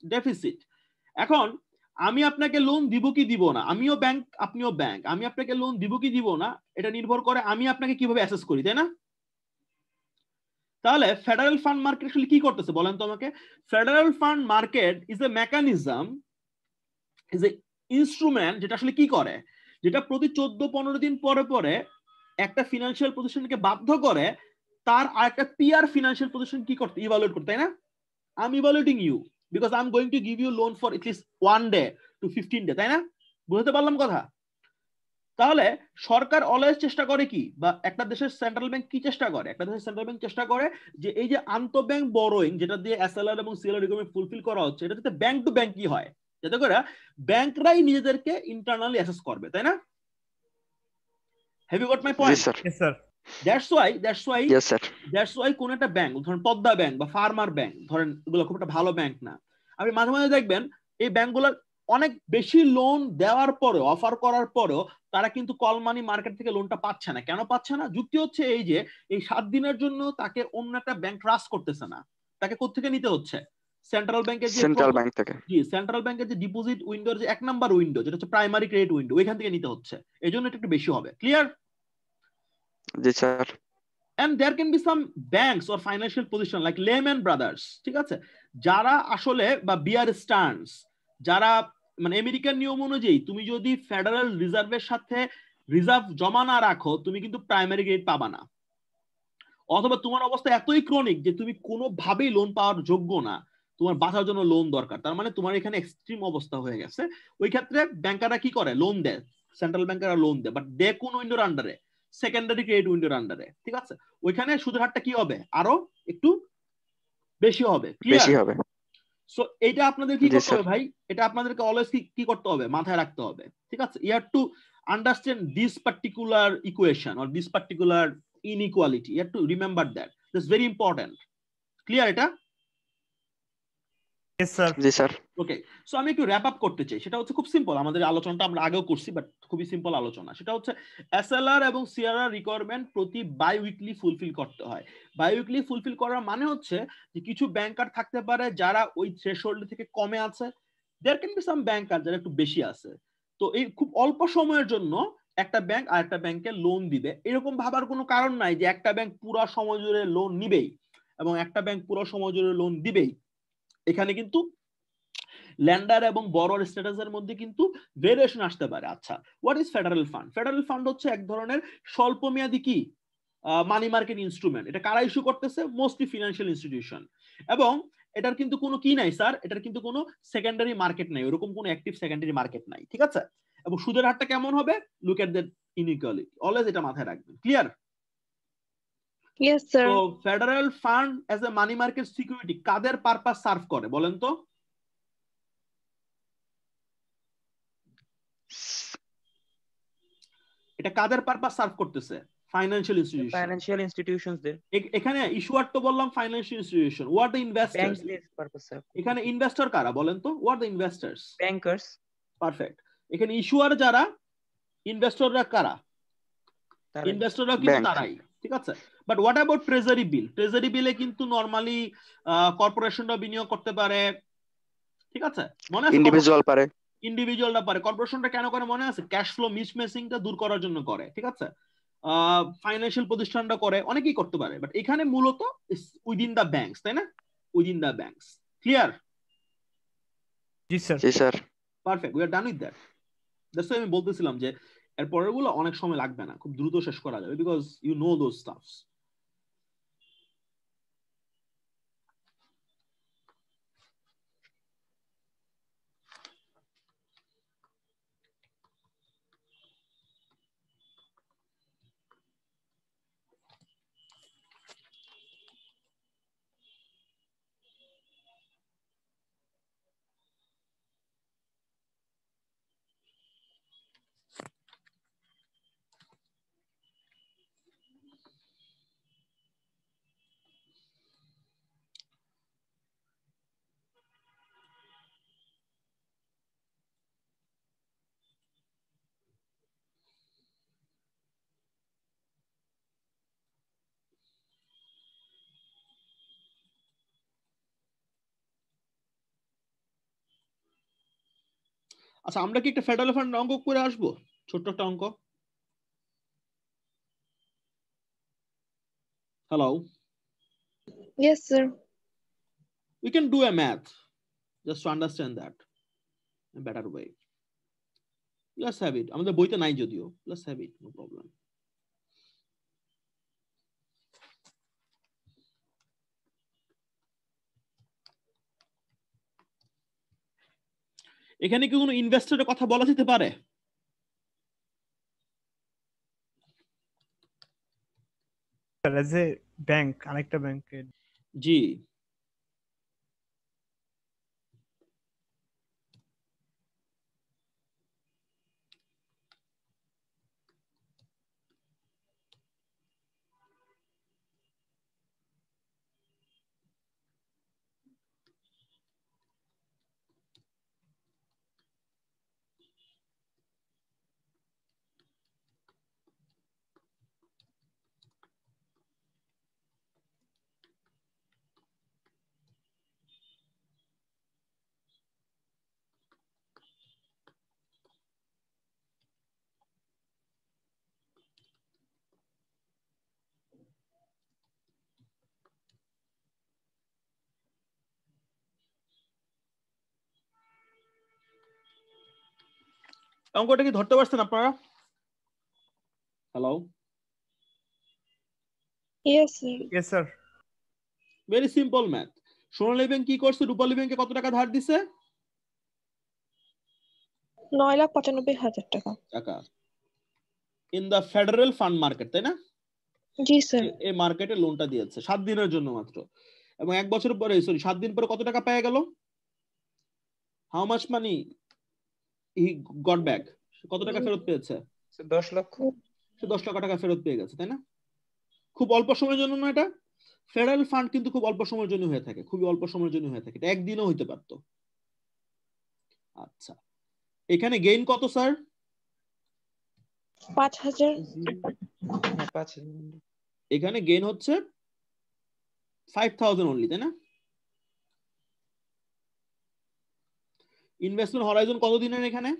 deficit. এখন আমি আপনাকে লোন দিব কি দিব না, আমিও ব্যাংক আপনিও ব্যাংক, আমি আপনাকে লোন দিব কি দিব না এটা নির্ভর করে আমি আপনাকে কিভাবে অ্যাসেস করি, তাই না? তাহলে ফেডারেল ফান্ড মার্কেট আসলে কি করতেছে বলেন তো আমাকে? Federal fund market is a mechanism, is a instrument, যেটা আসলে কি করে, যেটা প্রতি 14-15 দিন পরে পরে একটা ফিনান্সিয়াল প্রতিষ্ঠানকে বাধ্য করে তার আরেকটা পিয়ার ফিনান্সিয়াল প্রতিষ্ঠান কি করতে, ইভালুয়েট করতে, তাই না? I am evaluating you because I am going to give you loan for at least 1 day to 15 day, তাই না? বুঝতে পারলাম কথা? তাহলে সরকার অলওয়েজ চেষ্টা করে কি, বা একটা দেশের সেন্ট্রাল ব্যাংক কি চেষ্টা করে? একটা দেশের সেন্ট্রাল ব্যাংক চেষ্টা করে যে এই যে আন্তঃব্যাংক বরোইং যেটা দিয়ে এসএলআর এবং সিএলআর রিকোয়ারমেন্ট ফুলফিল করা হচ্ছে, এটা যাতে ব্যাংক টু ব্যাংক কি হয়, যাতে করে ব্যাংকরাই নিজেদেরকে ইন্টারনালি অ্যাসেস করবে, তাই না? Have you got my point? Yes, sir. That's why Yes, sir. কোন একটা ব্যাংক, ধরেন পদ্মা ব্যাংক বা ফার্মার ব্যাংক, ধরেন এগুলো খুব একটা ভালো ব্যাংক না, আপনি মাঝে মাঝে দেখবেন এই ব্যাংকগুলোর অনেক বেশি লোন দেওয়ার পরে, অফার করার পরেও তারা কিন্তু কল মানি মার্কেট থেকে লোনটা পাচ্ছে না। কেন পাচ্ছে না? যুক্তি হচ্ছে এই যে এই 7 দিনের জন্য তাকে অন্য একটা ব্যাংক ট্রাস্ট করতেছে না, তাকে কোত্থেকে নিতে হচ্ছে? সেন্ট্রাল ব্যাংকের যে সেন্ট্রাল ব্যাংক থেকে। জি, সেন্ট্রাল ব্যাংকের যে ডিপোজিট উইন্ডোর যে 1 নাম্বার উইন্ডো, যেটা হচ্ছে প্রাইমারি ক্রেডিট উইন্ডো, ওইখান থেকে নিতে হচ্ছে, এই জন্য এটা একটু বেশি হবে। ক্লিয়ার? জি sir. And there can be some banks or financial position like Lehman Brothers, ঠিক আছে, যারা আসলে বা বিয়ার স্টার্নস, যারা মানে আমেরিকান নিয়ম অনুযায়ী তুমি যদি ফেডারেল রিজার্ভের সাথে রিজার্ভ জমা না রাখো তুমি কিন্তু প্রাইমারি গ্রেড পাবা না, অথবা তোমার অবস্থা এতই ক্রনিক যে তুমি কোনোভাবেই লোন পাওয়ার যোগ্য না, তোমার বাঁচার জন্য লোন দরকার, তার মানে তোমার এখানে এক্সট্রিম অবস্থা হয়ে গেছে, ওই ক্ষেত্রে ব্যাংকাররা কি করে, লোন দেয়, সেন্ট্রাল ব্যাংকাররা লোন দেয়, বাট দে কোন উইন্ডোর আন্ডারে, সেকেন্ডারি ক্রেডিট উইন্ডোর আন্ডারে, ঠিক আছে? ওইখানে সুদের হারটা কি হবে, আরো একটু বেশি হবে, ক্লিয়ার? সো এটা আপনাদের কি করতে হবে ভাই, এটা আপনাদেরকে অলওয়েজ কি করতে হবে, মাথায় রাখতে হবে, ঠিক আছে? You have to understand this particular equation or this particular inequality, you have to remember that, this very important, clear এটা? Yes, sir. জি স্যার। ওকে, সো আমি একটু র্যাপ আপ করতে চাই, সেটা হচ্ছে খুব সিম্পল, আমাদের আলোচনাটা আমরা আগেও করছি বাট খুবই সিম্পল আলোচনা, সেটা হচ্ছে এসএলআর এবং সিআরআর রিকোয়ারমেন্ট প্রতি বাই উইকলি ফুলফিল করতে হয়। বাই উইকলি ফুলফিল করার মানে হচ্ছে যে কিছু ব্যাংকার থাকতে পারে যারা ওই থ্রেশহোল্ড থেকে কমে আছে, দেয়ার ক্যান বি সাম ব্যাংকার যারা একটু বেশি আছে, তো এই খুব অল্প সময়ের জন্য একটা ব্যাংক আর একটা ব্যাংকে লোন দিবে, এরকম ভাবার কোনো কারণ নাই যে একটা ব্যাংক পুরো সময় জুড়ে লোন নিবেই এবং একটা ব্যাংক পুরো সময় জুড়ে লোন দিবেই। এখানে কিন্তু ল্যান্ডার এবং বড়র স্ট্যাটাসের মধ্যে কিন্তু ভেরিয়েশন আসতে পারে। আচ্ছা, what is federal fund? Federal fund হচ্ছে এক ধরনের স্বল্প মেয়াদী কি মানি মার্কেট ইনস্ট্রুমেন্ট। এটা কারা ইস্যু করতেছে? Mostly financial institution. এবং এটার কিন্তু কোনো কি নাই স্যার, এটার কিন্তু কোনো সেকেন্ডারি মার্কেট নাই, ওরকম কোনো অ্যাক্টিভ সেকেন্ডারি মার্কেট নাই, ঠিক আছে? এবং সুদের হারটা কেমন হবে? Look at that inequality, always এটা মাথায় রাখবেন, ক্লিয়ার? Yes, sir. তো federal fund as a money market security কাদের পারপাস সার্ভ করে বলেন তো? এটা কাদের পারপাস সার্ভ করতেছে? Financial institution. ফাইনান্সিয়াল ইনস্টিটিউশনস দের। এখানে ইস্যুয়ার তো বললাম financial institution, what the investors? এখানে ইনভেস্টর কারা বলেন তো? What the investors? Bankers. Perfect. এখানে ইস্যুয়ার যারা, ইনভেস্টররা কারা? ইনভেস্টররা কিন্তু তারাই, ঠিক আছে? But what about treasury bill? Treasury বিলে কিন্তু নরমালি কর্পোরেশনরা বিনিয়োগ করতে পারে, ঠিক আছে? মনে আছে? ইন্ডিভিজুয়ালরা পারে। কর্পোরেশনটা কেন করে মনে আছে? ক্যাশ ফ্লো মিসম্যাচিংটা দূর করার জন্য করে, ঠিক আছে? ফাইন্যান্সিয়াল প্রতিষ্ঠানটা করে, অনেকেই করতে পারে, বাট এখানে মূলত উইদিন দা ব্যাংকস, তাই না? Within the banks, clear? জি স্যার। জি sir. Perfect, we are done with that. That's why আমি বলতেছিলাম যে এর পরেরগুলো অনেক সময় লাগবে না, খুব দ্রুত শেষ করা যাবে, because you know those stuffs. আচ্ছা, আমরা কি একটা ফেডারেল ফান্ড অঙ্ক করে আসবো, ছোট্ট একটা অঙ্ক? Hello? Yes, sir. We can do a math just to understand that in a better way. Let's have it. আমাদের বইতে নাই যদিও, let's have it, no problem. এখানে কি কোনো ইনভেস্টরের কথা বলা যেতে পারে? স্যার এজ এ ব্যাংক, আরেকটা ব্যাংকের। জি, অঙ্কটা কি ধরতে পারছেন আপনারা? Hello, yes sir. Yes sir. Very simple math. Sonali bank কি করছে? রূপালী ব্যাংকে কত টাকা ধার দিছে? 9,95,000 টাকা। টাকা in the federal fund market, তাই না? জি স্যার। এই মার্কেটে লোনটা দিয়েছে 7 দিনের জন্য মাত্র, এবং 1 বছর পরে, সরি 7 দিন পরে কত টাকা পেয়ে গেল? How much money he got back? কত টাকা ফেরত পেয়েছে? 10 লক্ষ। সে 10 লক্ষ টাকা ফেরত পেয়ে গেছে, তাই না? খুব অল্প সময়ের জন্য না এটা? ফেডারেল ফান্ড কিন্তু খুব অল্প সময়ের জন্য হয়ে থাকে, খুবই অল্প সময়ের জন্য হয়ে থাকে, এটা একদিনও হইতে পারত। আচ্ছা, এখানে গেইন কত স্যার? 5,000। হ্যাঁ 5,000। এখানে গেইন হচ্ছে 5,000 অনলি, তাই না? ইনভেস্টমেন্ট হরাইজন কত দিনের এখানে?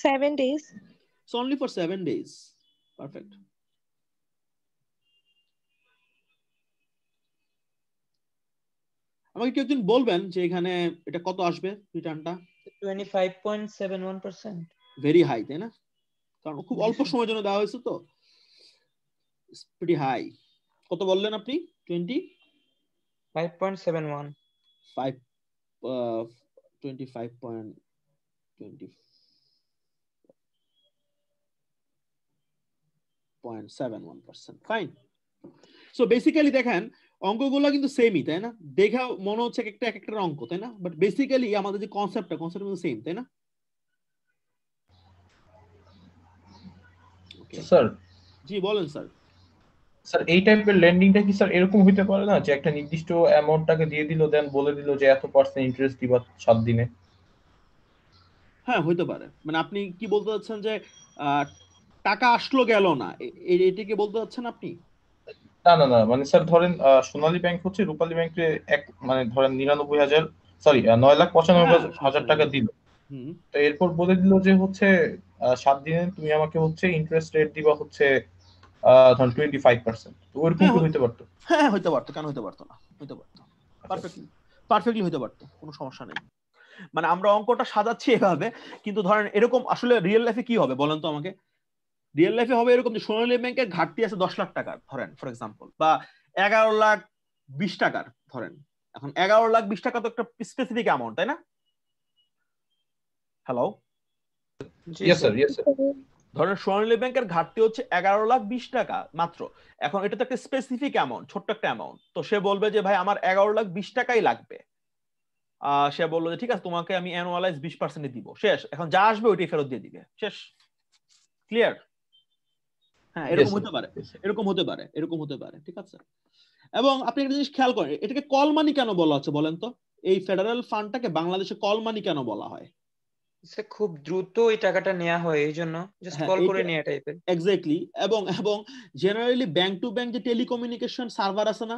7 days। It's only for 7 days. Perfect. আমাকে কি একজন বলবেন যে এখানে এটা কত আসবে রিটার্নটা? 25.71%। ভেরি হাই, তাই না? কারণ খুব অল্প সময়ের জন্য দেওয়া হয়েছে তো, প্রিটি হাই। কত বললেন আপনি? 5.71। 25.71%, ফাইন। সো বেসিক্যালি দেখেন অঙ্কগুলো কিন্তু সেমই, তাই না? দেখা মনে হচ্ছে একটা অঙ্ক, তাই না? বাট বেসিক্যালি আমাদের যে কনসেপ্টটা কিন্তু সেম, তাই না? স্যার, জি বলেন স্যার। স্যার এই টাইপের লেন্ডিংটা কি স্যার এরকম হইতে পারে না যে একটা নির্দিষ্ট অ্যামাউন্টটাকে দিয়ে দিল, দেন বলে দিল যে এত % ইন্টারেস্ট দিবা 7 দিনে? হ্যাঁ হইতে পারে। মানে আপনি কি বলতে চাচ্ছেন যে টাকা আসলো গেল না, এটাকে বলতে চাচ্ছেন আপনি? না না না, মানে স্যার ধরেন সোনালী ব্যাংক হচ্ছে রূপালী ব্যাংকে মানে ধরেন 9,95,000 টাকা দিল, তো এরপর বলে দিল যে হচ্ছে 7 দিনে তুমি আমাকে হচ্ছে ইন্টারেস্ট রেট দিবা হচ্ছে ধরেন 25%, তো ওরকম কি হইতে পারতো? হ্যাঁ হইতে পারতো, কেন হইতে পারতো না? হইতে পারতো, পারফেক্টলি হইতে পারতো, কোনো সমস্যা নেই। মানে আমরা অঙ্কটা সাজাচ্ছি এভাবে, কিন্তু ধরেন এরকম আসলে রিয়েল লাইফে কি হবে বলেন তো আমাকে? রিয়েল লাইফে হবে এরকম যে সোনালী ব্যাংকের ঘাটতি আছে 10 লাখ টাকার ধরেন ফর এক্সাম্পল, বা 11,20,000 টাকার ধরেন। এখন 11,20,000 টাকা তো একটা স্পেসিফিক অ্যামাউন্ট, তাই না? Hello, yes sir, yes sir. ধরেন সোনালী ব্যাংকের ঘাটতি হচ্ছে 11,20,000 টাকা মাত্র। এখন এটা তো একটা স্পেসিফিক অ্যামাউন্ট, ছোট্ট একটা অ্যামাউন্ট। তো সে বলবে যে ভাই আমার 11,20,000 টাকাই লাগবে। সে বললো যে ঠিক আছে তোমাকে আমি অ্যানুয়ালাইজ 20% দিব, শেষ। এখন যা আসবে ওইটাই ফেরত দিয়ে দিবে, শেষ। ক্লিয়ার? হ্যাঁ এরকম হতে পারে, এরকম হতে পারে, এরকম হতে পারে, ঠিক আছে। এবং আপনি একটা জিনিস খেয়াল করেন, এটাকে কল মানি কেন বলা হচ্ছে বলেন তো? এই ফেডারেল ফান্ডটাকে বাংলাদেশে কল মানি কেন বলা হয়? খুব দ্রুত এই টাকাটা নেওয়া হয়, এই জন্য জাস্ট কল করে নেওয়া টাইপের। এক্স্যাক্টলি। এবং জেনারেলি ব্যাংক টু ব্যাংক যে টেলিকমিউনিকেশন সার্ভার আছে না,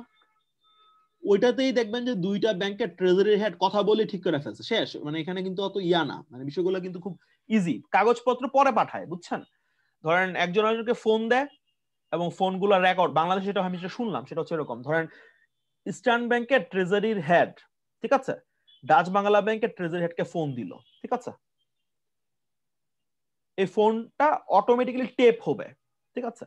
ওইটাতেই দেখবেন যে দুইটা ব্যাংকের ট্রেজারি হেড কথা বলে ঠিক করে ফেলছে, শেষ। মানে এখানে কিন্তু অত ইয়া না, মানে বিষয়গুলো কিন্তু খুব ইজি। কাগজপত্র পরে পাঠায়, বুঝছেন? ধরেন একজন আরেকজনকে ফোন দেয় এবং ফোনগুলো রেকর্ড, বাংলাদেশে যেটা আমি যেটা শুনলাম সেটা হচ্ছে এরকম, ধরেন ইস্টার্ন ব্যাংকের ট্রেজারির হেড, ঠিক আছে, ডাচ বাংলা ব্যাংকের ট্রেজারি হেডকে ফোন দিল, ঠিক আছে। এই ফোনটা অটোমেটিক্যালি টেপ হবে, ঠিক আছে।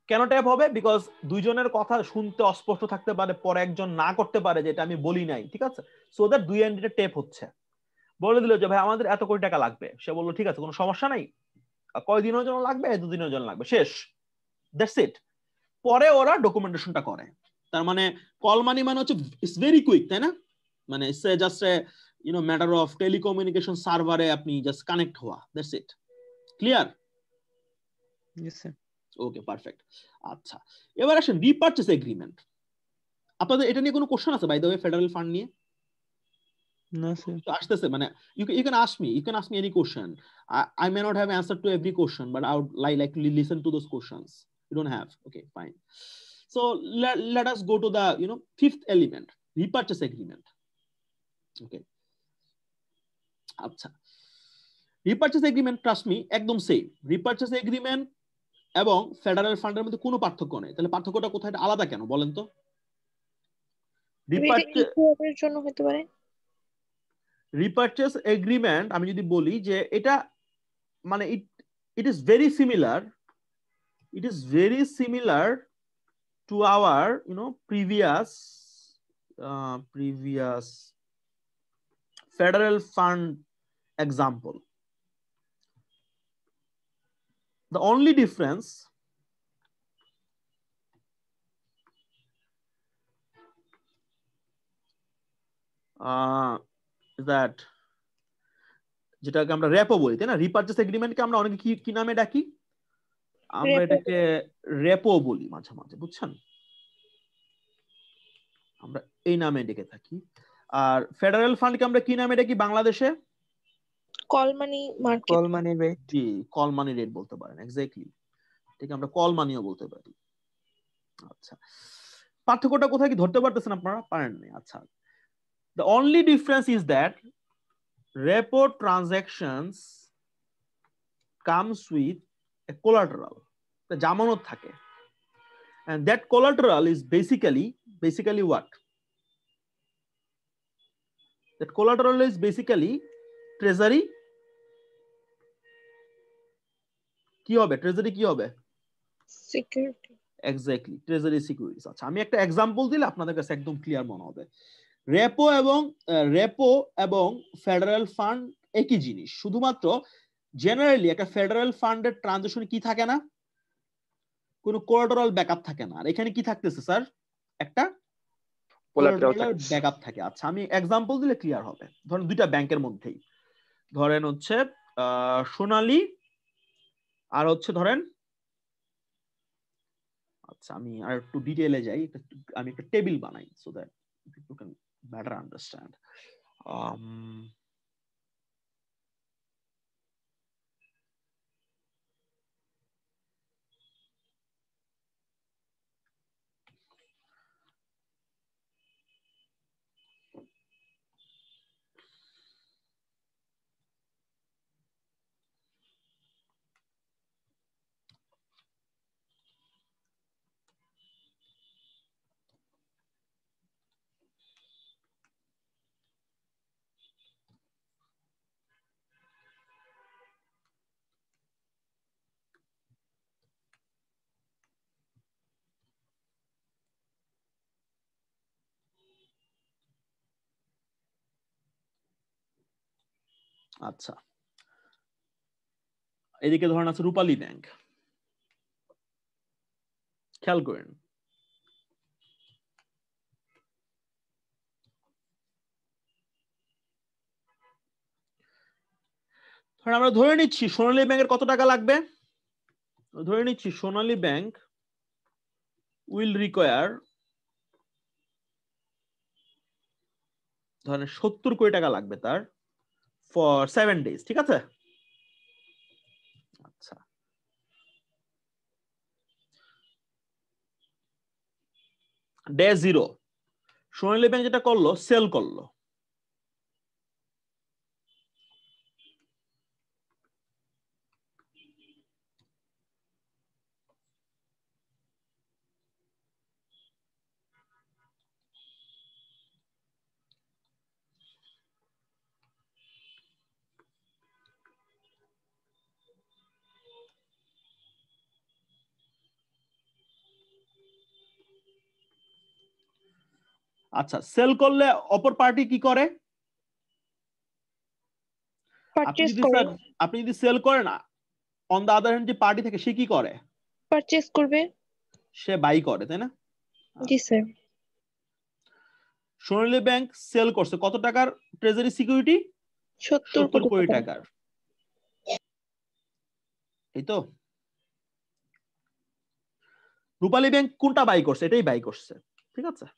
কেন ট্যাপ হবে? বিকজ দুইজনের কথা শুনতে অস্পষ্ট থাকতে পারে, পরে একজন না করতে পারে যেটা আমি বলি নাই, ঠিক আছে। সো দ্যাট দুই এন্ডিতে টেপ হচ্ছে। বলে দিল যে ভাই আমাদের এত কোটি টাকা লাগবে, সে বললো ঠিক আছে কোনো সমস্যা নাই, কয় দিনের জন্য লাগবে? 2 দিনের জন্য লাগবে, শেষ। That's it. পরে ওরা ডকুমেন্টেশনটা করে। তার মানে কল মানি মানে হচ্ছে ইটস ভেরি কুইক, তাই না? মানে it's just matter of telecommunication সার্ভারে আপনি জাস্ট কানেক্ট হওয়া, that's it. Clear? Yes sir. Okay, perfect. আচ্ছা, এবার আসেন রিপারচেজ এগ্রিমেন্ট। আপনাদের এটা নিয়ে কোনো কোশ্চেন আছে by the way federal fund নিয়ে? না স্যার। আসতেছে, মানে you can ask me any question. I may not have answered to every question, but I would like to listen to those questions. You don't have? Okay, fine. So let us go to the fifth element, repurchase agreement. Okay. আচ্ছা, রিপারচেজ agreement, trust me, একদম same. রিপারচেজ agreement এবং federal ফান্ডের মধ্যে কোনো পার্থক্য নেই। তাহলে পার্থক্যটা কোথায়, আলাদা কেন বলেন তো? রিপারচেজ জন্য হতে পারে। রিপারচেস এগ্রিমেন্ট আমি যদি বলি যে এটা মানে it is very similar, it is very similar to our previous federal fund example. The only difference is that যেটাকে আমরা রেপো বলি তাই না, রিপারচেস এগ্রিমেন্টকে আমরা অনেকে কি নামে ডাকি, আমরা এটাকে রেপো বলি মাঝে মাঝে, বুঝছেন, আমরা এই নামে ডেকে থাকি। আর ফেডারেল ফান্ডকে আমরা কি নামে ডাকি বাংলাদেশে? কল মানি মার্কেট, কল মানি রেট। জি, কল মানি রেট বলতে পারেন, এক্স্যাক্টলি, ঠিক, আমরা কল মানিও বলতে পারি। আচ্ছা, পার্থক্যটা কোথায় কি ধরতে পারতেছেন আপনারা? পারেন না। আচ্ছা, the only difference is that repo transactions comes with a collateral, the জামানত থাকে, and that collateral is basically what? That collateral is basically treasury, কি হবে? ট্রেজারি কি হবে? সিকিউরিটি। Exactly, treasury securities. আচ্ছা, আমি একটা এক্সাম্পল দিলে আপনাদের কাছে একদম ক্লিয়ার মনে হবে। রেপো এবং ফেডারেল ফান্ড একই জিনিস, শুধুমাত্র জেনারেলি একটা ফেডারেল ফান্ডের ট্রানজাকশনে কি থাকে না, কোনো কোলাটেরাল ব্যাকআপ থাকে না। আর এখানে কি থাকতেছে স্যার? একটা কোলাটেরাল ব্যাকআপ থাকে। আচ্ছা, আমি এক্সাম্পল দিলে ক্লিয়ার হবে। ধরেন দুইটা ব্যাংকের মধ্যেই, ধরেন হচ্ছে সোনালী আর হচ্ছে ধরেন, আচ্ছা আমি আর একটু ডিটেইলে যাই, আমি একটা টেবিল বানাই so that people can better understand. আচ্ছা, এদিকে ধরেন আছে রূপালী ব্যাংক, খেয়াল করেন আমরা ধরে নিচ্ছি সোনালী ব্যাংকের কত টাকা লাগবে, ধরে নিচ্ছি সোনালী ব্যাংক উইল রিকোয়ার ধরেন 70 কোটি টাকা লাগবে তার ফর 7 days, ঠিক আছে? আচ্ছা, ডে 0 সোনালী ব্যাংক যেটা করলো, সেল করলো। আচ্ছা, সেল করলে অপর পার্টি কি করে? আপনি যদি সেল করেন, অন দা আদার হ্যান্ড যে পার্টি থাকে সে কি করে? পারচেজ করবে, সে বাই করে, তাই না? জি স্যার। সোনালী ব্যাংক সেল করছে কত টাকার ট্রেজারি সিকিউরিটি? 70 কোটি টাকার। এই তো রূপালী ব্যাংক কোনটা বাই করছে? এটাই বাই করছে, ঠিক আছে?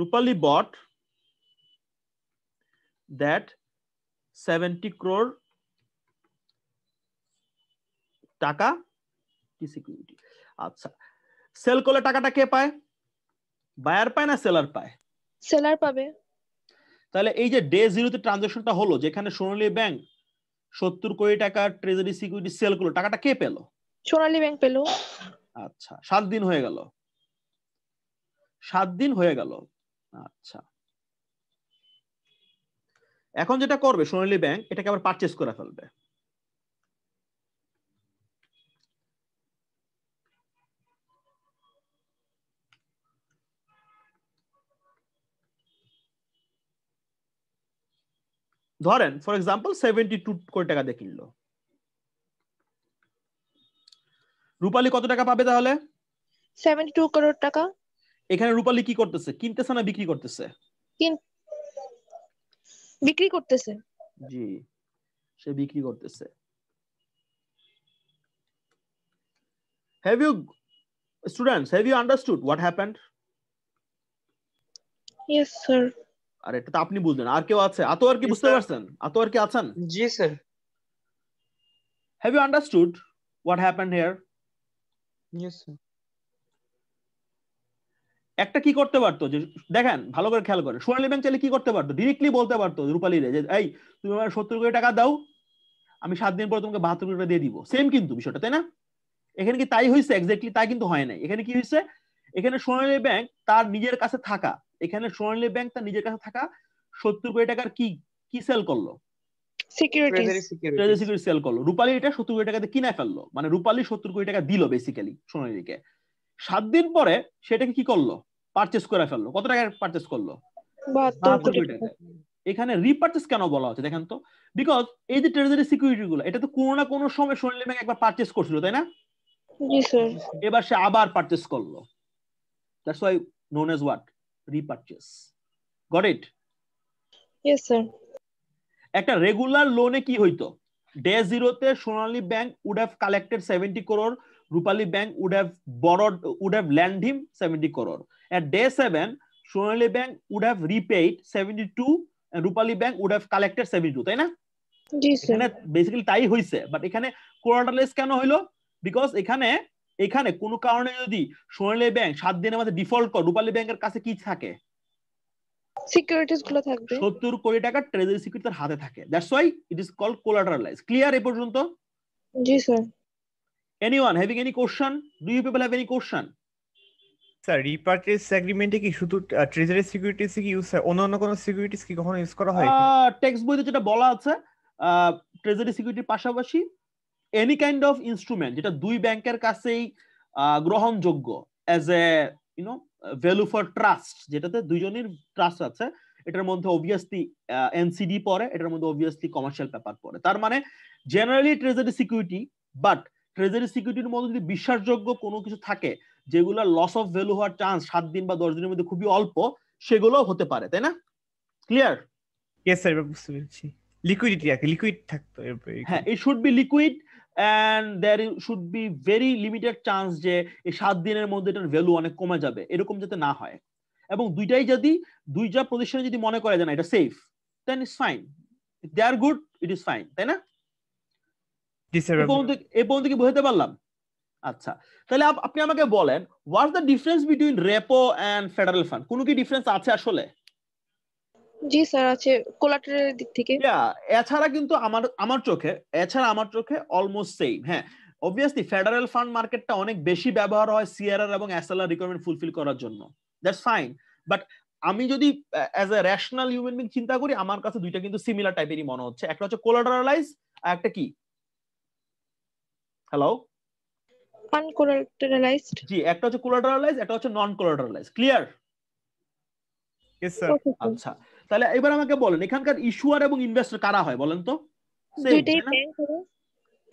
রূপালী bought that 70 crore টাকা কি সিকিউরিটি। আচ্ছা, সেল করলে টাকাটা কে পায়? বায়ার পায় না সেলার পায়? সেলার পাবে। তাহলে এই যে ডে 0 তে ট্রানজাকশনটা হলো, যেখানে সোনালী ব্যাংক 70 কোটি টাকার ট্রেজারি সিকিউরিটি সেল করলো, টাকাটা কে পেল? সোনালী ব্যাংক পেল। আচ্ছা, 7 দিন হয়ে গেল, 7 দিন হয়ে গেল। আচ্ছা, এখন যেটা করবে সোনালী ব্যাংক, এটাকে আবার পারচেজ করে ফেলবে। ধরেন ফর এক্সাম্পল 72 কোটি টাকা দিয়ে কিনলো। রূপালী কত টাকা পাবে তাহলে? 72 করোড় টাকা। এখানে রূপালী কি করতেছে? কিনতেছে না বিক্রি করতেছে? বিক্রি করতেছে। জি, সে বিক্রি করতেছে। Have you students, have you understood what happened? Yes sir. আর এটা তো আপনি বুঝলেন, আর কেউ আছে? আতোয়ার কি বুঝতে পারছেন? আতোয়ার কি আছেন? জি sir. Have you understood what happened here? Yes sir. একটা কি করতে পারতো যে, দেখেন ভালো করে খেয়াল করেন, সোনালী ব্যাংক চাইলে কি করতে পারতো? ডিরেক্টলি বলতে পারতো রূপালী রে যে এই তুমি আমার 70 কোটি টাকা দাও, আমি 7 দিন পর তোমাকে 72 কোটি টাকা দিয়ে দিব। সেম কিন্তু বিষয়টা, তাই না? এখানে কি তাই হয়েছে? এক্স্যাক্টলি তাই কিন্তু হয় নাই। এখানে কি হয়েছে? এখানে সোনালী ব্যাংক তার নিজের কাছে থাকা, এখানে সোনালী ব্যাংক তার নিজের কাছে থাকা 70 কোটি টাকার কি কি সেল করলো? সিকিউরিটিজ সেল করলো। রূপালী এটা 70 কোটি টাকাতে কিনে ফেললো, মানে রূপালী 70 কোটি টাকা দিল বেসিক্যালি সোনালীকে। 7 দিন পরে সেটাকে কি করলো? পারচেজ করে ফেললো। কত টাকা পারচেজ করলো? 72 কোটি টাকা। এখানে রিপারচেজ কেন বলা হচ্ছে দেখেন তো? বিকজ এই যে ট্রেজারি সিকিউরিটি গুলো, এটা তো কোনো না কোনো সময় সোনালী ব্যাংক একবার পারচেজ করছিল, তাই না? জি স্যার। এবার সে আবার পারচেজ করলো। That's why known as what? Repurchase. Got it? Yes sir. একটা রেগুলার লোনে কি হইতো? ডে 0 তে Sonali bank would have collected 70 crore, Rupali bank would have lent him 70 crore. At day 7 Sonali bank would have repaid 72 and Rupali bank would have collected 72, তাই না? জি sir. এখানে basically তাই হইছে, বাট এখানে কোয়ার্টারলেস কেন হইলো? বিকজ এখানে কোনো কারণে যদি সোনালী ব্যাংক 7 দিনের মধ্যে ডিফল্ট করে, রূপালী ব্যাংকের কাছে কি থাকে? সিকিউরিটিজ গুলো থাকবে। 70 কোটি টাকা ট্রেজারি সিকিউরিটি তার হাতে থাকে। That's why it is called collateralize. Clear এ পর্যন্ত? জি sir. Anyone having any question? Do you people have any question? Sir repurchase এগ্রিমেন্টে কি শুধু ট্রেজারি সিকিউরিটিজ কি ইউজ হয়, অন্য কোনো সিকিউরিটিজ কি কখনো ইউজ করা হয়? টেক্সট বইতে যেটা বলা আছে, ট্রেজারি সিকিউরিটির পাশাপাশি এনি কাইন্ড অফ ইনস্ট্রুমেন্ট যেটা দুই ব্যাংকের কাছেই গ্রহণযোগ্য as a YONO value for trust, যেটাতে দুইজনের ট্রাস্ট আছে, এটার মধ্যে অবভিয়াসলি এনসিডি পড়ে, এটার মধ্যে অবভিয়াসলি কমার্শিয়াল পেপার পড়ে। তার মানে generally treasury security, but treasury সিকিউরিটির মধ্যে যদি বিশ্বাসযোগ্য কোনো কিছু থাকে যেগুলো লস অফ ভ্যালু হওয়ার চান্স 7 দিন বা 10 দিনের মধ্যে খুবই অল্প, সেগুলো হতে পারে, তাই না? ক্লিয়ার? ইয়েস স্যার, বুঝতে পেরেছি। লিকুইডিটি আর কি, লিকুইড থাকতো। হ্যাঁ, it should be liquid and there should be very limited chance যে এই 7 দিনের মধ্যে এটার ভ্যালু অনেক কমে যাবে, এরকম যাতে না হয়। এবং দুইটা প্রতিষ্ঠানে যদি মনে করে যে না এটা safe, then it's fine. If they are good, it is fine, তাই না? এই পর্যন্ত কি বুঝতে পারলাম? আচ্ছা, তাহলে আপনি আমাকে বলেন, what's the difference between repo and federal fund? কোনো কি ডিফারেন্স আছে আসলে? জি স্যার আছে, কোলাটারের দিক থেকে। এছাড়া কিন্তু আমার চোখে অলমোস্ট সেম। হ্যাঁ, অবভিয়াসলি ফেডারেল ফান্ড মার্কেটটা অনেক বেশি ব্যবহার হয় সিআরআর এবং এসএলআর রিকোয়ারমেন্ট ফুলফিল করার জন্য। দ্যাটস ফাইন, বাট আমি যদি as a rational human being চিন্তা করি, আমার কাছে দুইটা কিন্তু সিমিলার টাইপেরই মনে হচ্ছে। একটা হচ্ছে কোলাটারালাইজ আর একটা কি? হ্যালো, আনকোলাটারালাইজড। জি, একটা হচ্ছে কোলাটারালাইজ, একটা হচ্ছে নন কোলাটারালাইজ। ক্লিয়ার? Yes sir. আচ্ছা, তাহলে এবার আমাকে বলেন এখানকার ইস্যুয়ার এবং ইনভেস্টর কারা হয় বলেন তো? দুইটাই ব্যাংক হবে।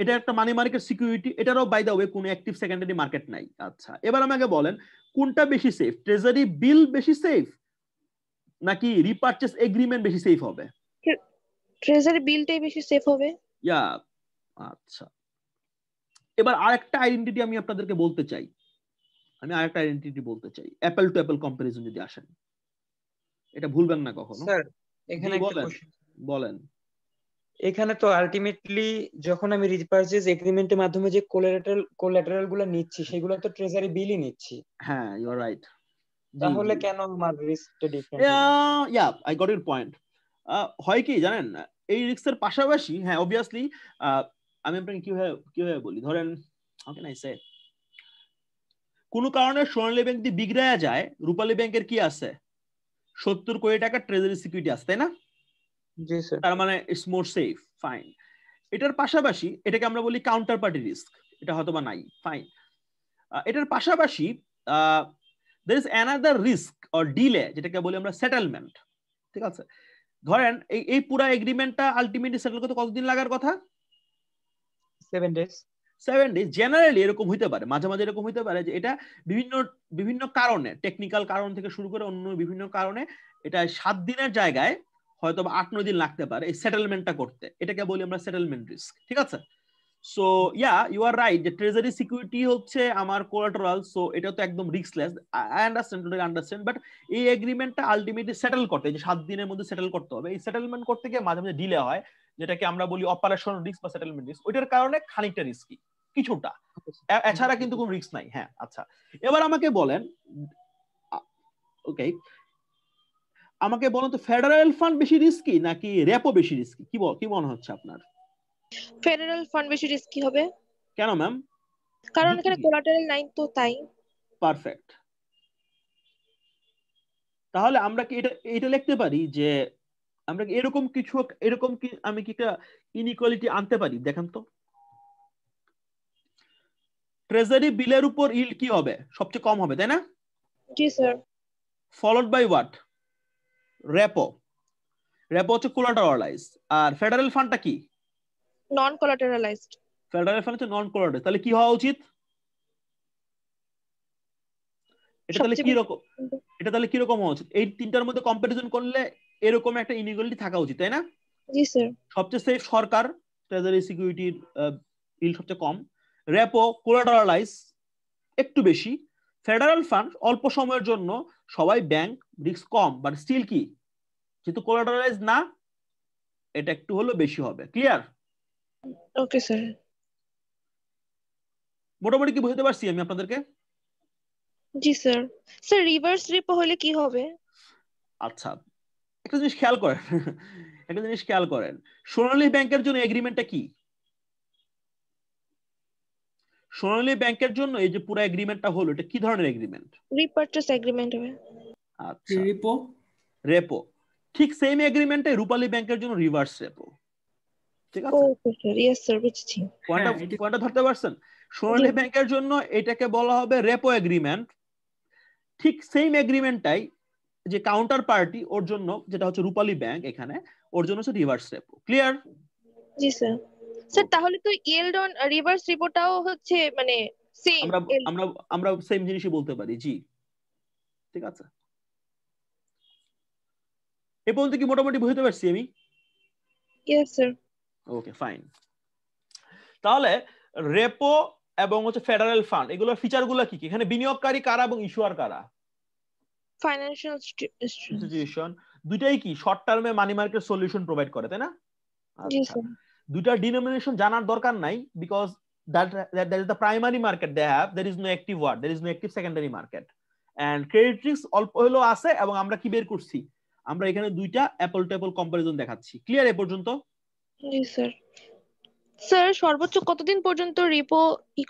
এটা একটা মানি মার্কেট সিকিউরিটি, এটারও বাই দা ওয়ে কোনো অ্যাক্টিভ সেকেন্ডারি মার্কেট নাই। আচ্ছা, এবার আমাকে বলেন কোনটা বেশি সেফ? ট্রেজারি বিল বেশি সেফ নাকি রিপারচেজ এগ্রিমেন্ট বেশি সেফ হবে? ট্রেজারি বিলটাই বেশি সেফ হবে। ইয়া, আচ্ছা, এবার আরেকটা আইডেন্টিটি আমি আপনাদেরকে বলতে চাই। অ্যাপল টু অ্যাপল কম্পারিজন যদি আসেন, এটা ভুলবেন না কখনো। স্যার এখানে একটা কোশ্চেন বলেন। এখানে তো আলটিমেটলি যখন আমি রিপারচেজ এগ্রিমেন্টের মাধ্যমে যে কোলাটারাল গুলো নিচ্ছি, সেগুলো তো ট্রেজারি বিলই নিচ্ছি। হ্যাঁ, ইউ আর রাইট। তাহলে কেন আমার রিস্কটা different? Yeah, I got your point. হয় কি জানেন, এই রিস্কের পাশাপাশি, হ্যাঁ অবভিয়াসলি আমি আপনাকে কিভাবে বলি, ধরেন হাউ ক্যান আই সে, কোনো কারণে সোনালী ব্যাংক যদি বিগড়ায়া যায়, রূপালী ব্যাংকের কি আছে? 70 কোটি টাকা ট্রেজারি সিকিউরিটি আছে, তাই না? জি স্যার। তার মানে ইটস মোর সেফ, ফাইন। এটার পাশাপাশি এটাকে আমরা বলি কাউন্টার পার্টি রিস্ক, এটা হয়তো বা নাই, ফাইন। এটার পাশাপাশি there is another risk or delay, যেটাকে বলি আমরা সেটেলমেন্ট, ঠিক আছে? ধরেন এই পুরো এগ্রিমেন্টটা আলটিমেটলি সেটেল করতে কতদিন লাগার কথা? 7 days। 7 days। জেনারেলি এরকম হইতে পারে, মাঝে মাঝে এরকম হইতে পারে যে এটা বিভিন্ন কারণে, টেকনিক্যাল কারণ থেকে শুরু করে অন্য বিভিন্ন কারণে এটা 7 দিনের জায়গায় হয়তো 8-9 দিন লাগতে পারে এই সেটেলমেন্টটা করতে। এটাকে বলি আমরা সেটেলমেন্ট রিস্ক, ঠিক আছে? So yeah, you are right যে ট্রেজারি সিকিউরিটি হচ্ছে আমার কোলাটারাল, সো এটা তো একদম riskless. I understand, totally understand. But এই এগ্রিমেন্টটা আলটিমেটলি সেটেল করতে, যে 7 দিনের মধ্যে সেটেল করতে হবে, এই সেটেলমেন্ট করতে গিয়ে মাঝে মাঝে ডিলে হয়, যেটাকে আমরা বলি অপারেশন রিস্ক বা সেটেলমেন্ট রিস্ক। ওইটার কারণে খানিকটা রিস্কি, কিছুটা, এছাড়া কিন্তু কোনো রিস্ক নাই। হ্যাঁ, আচ্ছা, এবার আমাকে বলেন, ওকে, আমাকে বলেন তো ফেডারেল ফান্ড বেশি রিস্কি নাকি রেপো বেশি রিস্কি? কি মনে হচ্ছে আপনার? ফেডারেল ফান্ড বেশি রিস্কি হবে। কেন ম্যাম? কারণ এখানে কোলাটারাল নাই তো, তাই। পারফেক্ট। তাহলে আমরা কি এটা লিখতে পারি যে আমরা কি এরকম কি আমি কি একটা ইনইকুয়ালিটি আনতে পারি? দেখেন তো, ট্রেজারি বিলের উপর ইল্ড কি হবে? সবচেয়ে কম হবে, তাই না? জি sir. Followed by what? Repo. Repo হচ্ছে কোলাটারালাইজ। আর ফেডারেল ফান্ডটা কি? নন কোলাটারালাইজড। ফেডারেল ফান্ড হচ্ছে নন কোলাটারালাইজ। তাহলে কি হওয়া উচিত? এটা তাহলে কি রকম হওয়া উচিত? এই তিনটার মধ্যে কম্পারিজন করলে এরকম একটা ইনইকুয়ালিটি থাকা উচিত, তাই না? জি স্যার। সবচেয়ে সেফ সরকার, ট্রেজারি সিকিউরিটির ইল্ড সবচেয়ে কম, রেপো কোলাটারালাইজ একটু বেশি, ফেডারেল ফান্ড অল্প সময়ের জন্য, সবাই ব্যাংক, রিস্ক কম, বাট স্টিল কি, যেহেতু কোলাটারালাইজ না, এটা একটু হলেও বেশি হবে। ক্লিয়ার? Okay sir. মোটামুটি কি বুঝতে পারছি আমি আপনাদেরকে? জি স্যার। স্যার রিভার্স রিপো হলে কি হবে? আচ্ছা, একটা জিনিস খেয়াল করেন, সোনালী ব্যাংকের জন্য এগ্রিমেন্টটা কি? সোনালী ব্যাংকের জন্য এই যে পুরো এগ্রিমেন্টটা হলো, এটা কি ধরনের এগ্রিমেন্ট? রিপারচেস এগ্রিমেন্ট হবে। আচ্ছা, রেপো। ঠিক সেম এগ্রিমেন্টে রূপালী ব্যাংকের জন্য রিভার্স রেপো, ঠিক আছে? ওকে স্যার, ইয়েস স্যার, বুঝছি। পয়েন্টটা ধরতে পারছেন? সোনালী ব্যাংকের জন্য এটাকে বলা হবে রেপো এগ্রিমেন্ট। ঠিক সেম এগ্রিমেন্টটাই যে কাউন্টার পার্টি ওর জন্য, যেটা হচ্ছে রূপালী ব্যাংক, এখানে ওর জন্য হচ্ছে রিভার্স রেপো। ক্লিয়ার? জি স্যার। স্যার তাহলে তো ইয়েল্ড অন রিভার্স রিপোটাও হচ্ছে মানে সেম, আমরা সেম জিনিসই বলতে পারি, জি, ঠিক আছে। এ পর্যন্ত কি মোটামুটি বুঝতে পারছি আমি? Yes sir. Okay, fine. তাহলে রেপো এবং হচ্ছে ফেডারেল ফান্ড, এগুলোর ফিচারগুলো কি কি? এখানে বিনিয়োগকারী কারা এবং ইস্যুয়ার কারা? Financial institution. দুইটাই কি শর্ট টার্মে মানি মার্কেট সলিউশন প্রোভাইড করে, তাই না? জি আচ্ছা, স্যার। দুইটা ডিনোমিনেশন জানার দরকার নাই, because that is the primary market they have, there is no active what, there is no active secondary market, and credit risk অল্প হলো আছে। এবং আমরা কি বের করছি? আমরা এখানে দুইটা অ্যাপল টু অ্যাপল কম্পারিজন দেখাচ্ছি। ক্লিয়ার এ পর্যন্ত? জি স্যার। স্যার সর্বোচ্চ কতদিন পর্যন্ত রিপো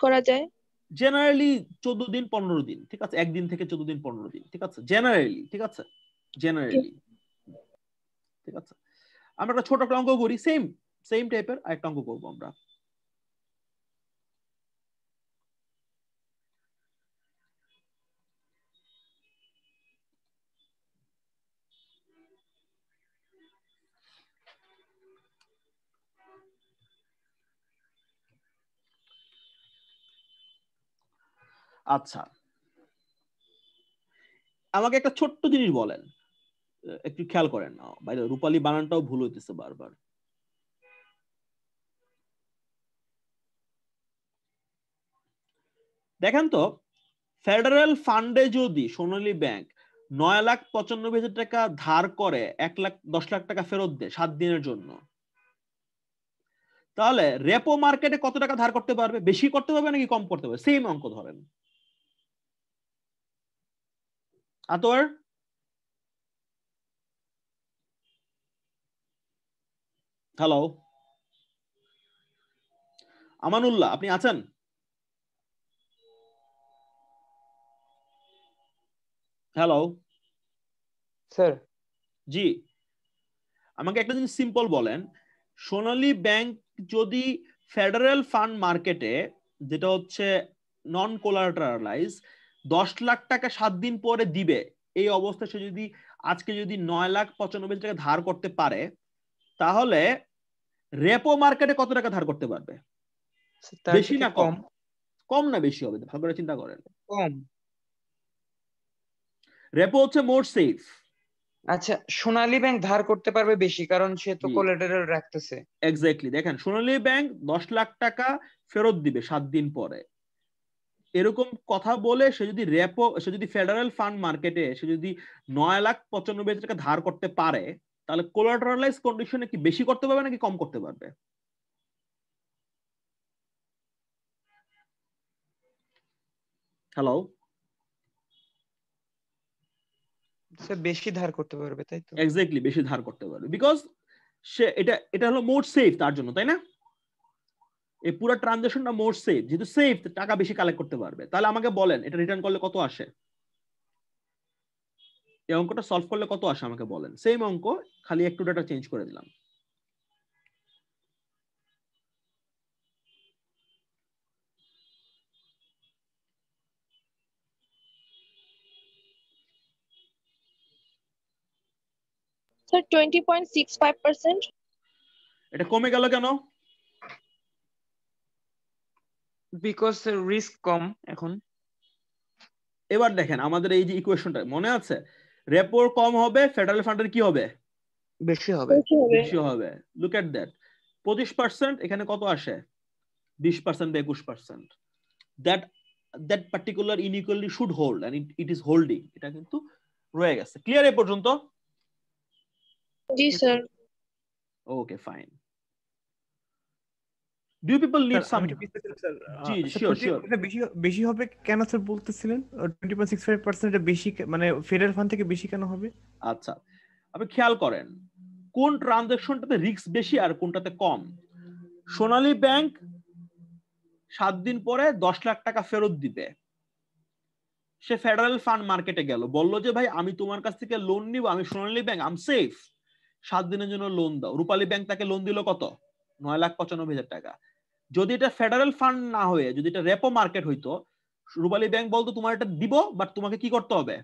করা যায়? জেনারেলি 14 দিন 15 দিন, ঠিক আছে? একদিন থেকে 14 দিন 15 দিন, ঠিক আছে? জেনারেলি, ঠিক আছে? জেনারেলি, ঠিক আছে। আমরা একটা ছোট একটা অঙ্ক করি, সেম টাইপের একটা অঙ্ক করবো আমরা। আচ্ছা, আমাকে একটা ছোট্ট জিনিস বলেন, একটু খেয়াল করেন না, বাইরে রূপালী বানানটাও ভুল হইতেছে বারবার। দেখেন তো, ফেডারেল ফান্ডে যদি সোনালী ব্যাংক 9,95,000 টাকা ধার করে 1,10,00,000 টাকা ফেরত দেয় 7 দিনের জন্য, তাহলে রেপো মার্কেটে কত টাকা ধার করতে পারবে? বেশি করতে পারবে নাকি কম করতে পারবে? সেম অঙ্ক ধরেন। আতোয়ার, হ্যালো, আমানুল্লাহ, আপনি আছেন? হ্যালো স্যার জি, আমাকে একটা জিনিস সিম্পল বলেন, সোনালী ব্যাংক যদি ফেডারেল ফান্ড মার্কেটে, যেটা হচ্ছে নন কোলাটারালাইজ, 10 লাখ টাকা 7 দিন পরে দিবে, এই অবস্থায় সে যদি আজকে যদি 9,95,000 টাকা ধার করতে পারে, তাহলে রেপো মার্কেটে কত টাকা ধার করতে পারবে? বেশি না কম? কম না বেশি হবে? ভালো করে চিন্তা করেন। কম। রেপো হচ্ছে মোর সেফ। আচ্ছা, সোনালী ব্যাংক ধার করতে পারবে বেশি, কারণ সে তো কোলাটেরাল রাখতেছে। এক্স্যাক্টলি, দেখেন সোনালী ব্যাংক 10 লাখ টাকা ফেরত দিবে 7 দিন পরে, এরকম কথা বলে সে যদি রেপো, সে যদি ফেডারেল ফান্ড মার্কেটে সে যদি 9,95,000 টাকা ধার করতে পারে, তাহলে কোলাটারালাইজ কন্ডিশনে কি বেশি করতে পারবে নাকি কম করতে পারবে? হ্যালো, সে বেশি ধার করতে পারবে, তাই তো? এক্স্যাক্টলি, বেশি ধার করতে পারবে, বিকজ সে এটা হলো মোর সেফ তার জন্য, তাই না? এই পুরো ট্রানজাকশনটা মোর সেফ, যেহেতু সেফ টাকা বেশি কালেক্ট করতে পারবে। তাহলে আমাকে বলেন এটা রিটার্ন করলে কত আসে? এই অঙ্কটা সলভ করলে কত আসে আমাকে বলেন। সেম অঙ্ক, খালি একটু ডাটা চেঞ্জ করে দিলাম। স্যার 20.65%। এটা কমে গেল কেন? বিকজ রিস্ক কম এখন। এবার দেখেন আমাদের এই যে ইকুয়েশনটা মনে আছে, রেপোর কম হবে, ফেডারেল ফান্ডের কি হবে? বেশি হবে। বেশি হবে। লুক এট দ্যাট, 25%, এখানে কত আসে? 20% বা 21%। That particular inequality should hold and it is holding. এটা কিন্তু রয়ে গেছে। ক্লিয়ার এই পর্যন্ত? জি sir. Okay fine. Do you people need some? জি শিওর। এটা বেশি হবে কেন স্যার বলতেছিলেন? 20.65% বেশি, মানে ফেডারেল ফান্ড থেকে বেশি কেন হবে? আচ্ছা, আপনি খেয়াল করেন কোন ট্রানজাকশনটাতে রিস্ক বেশি আর কোনটাতে কম। সোনালী ব্যাংক 7 দিন পরে 10 লাখ টাকা ফেরত দিবে। সে ফেডারেল ফান্ড মার্কেটে গেল, বলল যে ভাই আমি তোমার কাছ থেকে লোন নিব, আমি সোনালী ব্যাংক, আই এম সেফ, 7 দিনের জন্য লোন দাও। রূপালী ব্যাংক তাকে লোন দিল কত? 9,95,000 টাকা। যদি এটা ফেডারেল ফান্ড না হয়ে যদি এটা রেপো মার্কেট হইতো, রূপালী ব্যাংক বলতো তোমার এটা দিব, বাট তোমাকে কি করতে হবে?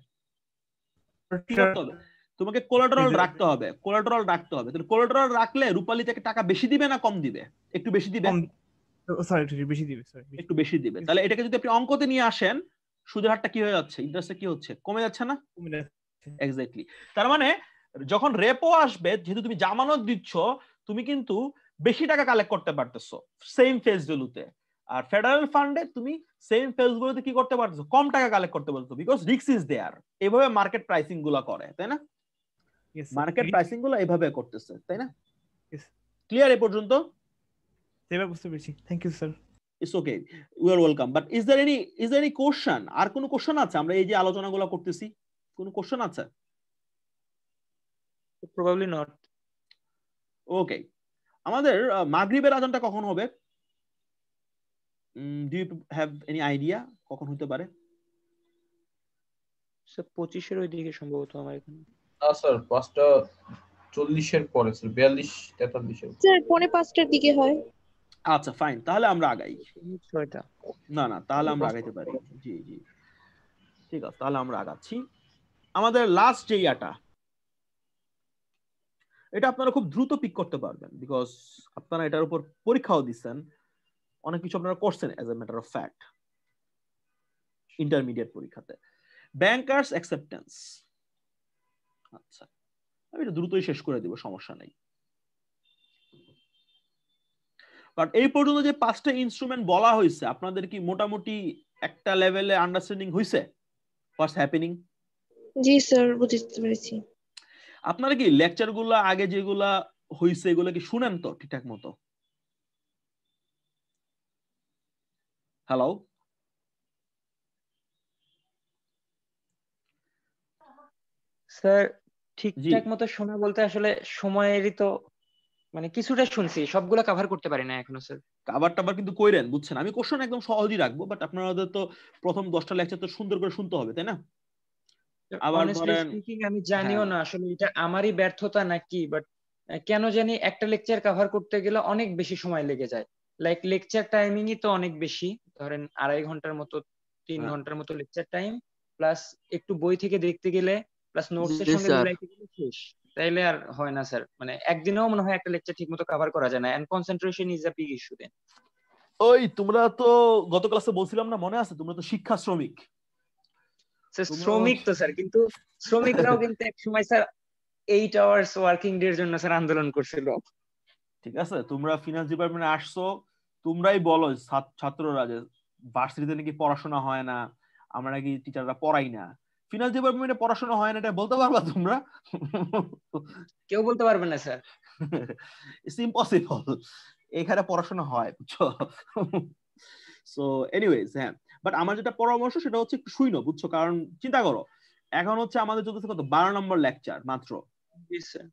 তোমাকে কোলাটারাল রাখতে হবে। কোলাটারাল রাখতে হবে। তাহলে কোলাটারাল রাখলে রূপালী থেকে টাকা বেশি দিবে না কম দিবে? একটু বেশি দিবে। একটু বেশি দিবে। তাহলে এটাকে যদি আপনি অঙ্কতে নিয়ে আসেন, সুদের হারটা কি হয়ে যাচ্ছে? ইন্টারেস্টে কি হচ্ছে? কমে যাচ্ছে না? এক্স্যাক্টলি। তার মানে যখন রেপো আসবে, যেহেতু তুমি জামানত দিচ্ছ, তুমি কিন্তু বেশি টাকা কালেক্ট করতে পারতেছো সেম ফেস ভ্যালুতে। আর ফেডারেল ফান্ডে তুমি সেম ফেস ভ্যালুতে কি করতে পারতেছো? কম টাকা কালেক্ট করতে পারতেছো, বিকজ রিস্ক ইজ দেয়ার। এইভাবে মার্কেট প্রাইসিং গুলো করে, তাই না? মার্কেট প্রাইসিং গুলো এইভাবে করতেছে, তাই না? ক্লিয়ার এই পর্যন্ত? সেটা বুঝতে পেরেছি। Thank you sir. It's okay, you are welcome. But is there any question? আর কোনো কোশ্চেন আছে? আমরা এই যে আলোচনাগুলো করতেছি, কোনো কোশ্চেন আছে? Probably not. ওকে, আমাদের মাগরিবের আজানটা কখন হবে? Do you have any idea কখন হতে পারে? স্যার 25-এর ওই দিকে সম্ভবত আমার এখানে। না স্যার 5:40 পরে স্যার, 42-43 স্যার 4:45-টার দিকে হয়। আচ্ছা ফাইন, তাহলে আমরা আগাই। 6টা। না তাহলে আমরা আগাইতে পারি। জি জি ঠিক আছে, তাহলে আমরা আগাচ্ছি। আমাদের লাস্ট যে ইয়াটা, এটা আপনারা খুব দ্রুত পিক করতে পারবেন, বিকজ আপনারা এটার উপর পরীক্ষাও দিচ্ছেন, অনেক কিছু আপনারা করছেন as a matter of fact intermediate পরীক্ষাতে। Bankers acceptance. আচ্ছা, আমি এটা দ্রুতই শেষ করে দিব, সমস্যা নেই। বাট এই পর্যন্ত যে 5টা ইনস্ট্রুমেন্ট বলা হয়েছে, আপনাদের কি মোটামুটি একটা লেভেলে আন্ডারস্ট্যান্ডিং হয়েছে হোয়াটস হ্যাপেনিং? জি স্যার, বুঝতে পেরেছি। আপনারা কি লেকচারগুলো আগে যেগুলা হইছে এগুলো কি শুনেন তো ঠিকঠাক মতো? হ্যালো স্যার, ঠিকঠাক মতো শোনা বলতে আসলে সময়েরই তো, মানে কিছুটা শুনছি, সবগুলা কভার করতে পারি না এখনো স্যার। কভার টাভার কিন্তু কইরেন, বুঝছেন? আমি কোশ্চেন একদম সহজই রাখবো, বাট আপনাদের তো প্রথম 10টা লেকচার তো সুন্দর করে শুনতে হবে, তাই না? আবার অনেস্টলি ধরেন স্পিকিং আমি জানিও হ্যাঁ না আসলে এটা আমারই ব্যর্থতা নাকি, বাট কেন জানি একটা লেকচার কভার করতে গেলে অনেক বেশি সময় লেগে যায়। লাইক লেকচার টাইমিংই তো অনেক বেশি, ধরেন 2.5 ঘন্টার মতো 3 হ্যাঁ ঘন্টার মতো লেকচার টাইম, প্লাস একটু বই থেকে দেখতে গেলে, প্লাস নোটস এর জি সঙ্গে স্যার। মিলাইতে গেলে শেষ। তাইলে আর হয় না স্যার, মানে একদিনেও মনে হয় একটা লেকচার ঠিক মতো কভার করা যায় না, and concentration is a big issue then. ওই তোমরা তো গত ক্লাসে বলছিলাম না, মনে আছে? তোমরা তো শিক্ষা শ্রমিক। স্যার তোমরা শ্রমিক তো স্যার, কিন্তু শ্রমিকরাও কিন্তু এক সময় স্যার 8 আওয়ার্স ওয়ার্কিং ডে এর জন্য স্যার আন্দোলন করছিল। ঠিক আছে, তোমরা ফিনান্স ডিপার্টমেন্টে আসছো, তোমরাই বলো ছাত্ররা যে ভার্সিটিতে নাকি পড়াশোনা হয় না, আমরা নাকি টিচাররা পড়াই না। ফিনান্স ডিপার্টমেন্টে পড়াশোনা হয় না এটা বলতে পারবা তোমরা? কেউ বলতে পারবে না স্যার। It's impossible. এখানে পড়াশোনা হয়, বুঝছো? সো এনিওয়েজ, হ্যাঁ, বাট আমার যেটা পরামর্শ সেটা হচ্ছে একটু শুইনো, বুঝছো? কারণ চিন্তা করো, এখন হচ্ছে আমাদের চলতেছে কত, 12 নম্বর লেকচার মাত্র। জি স্যার।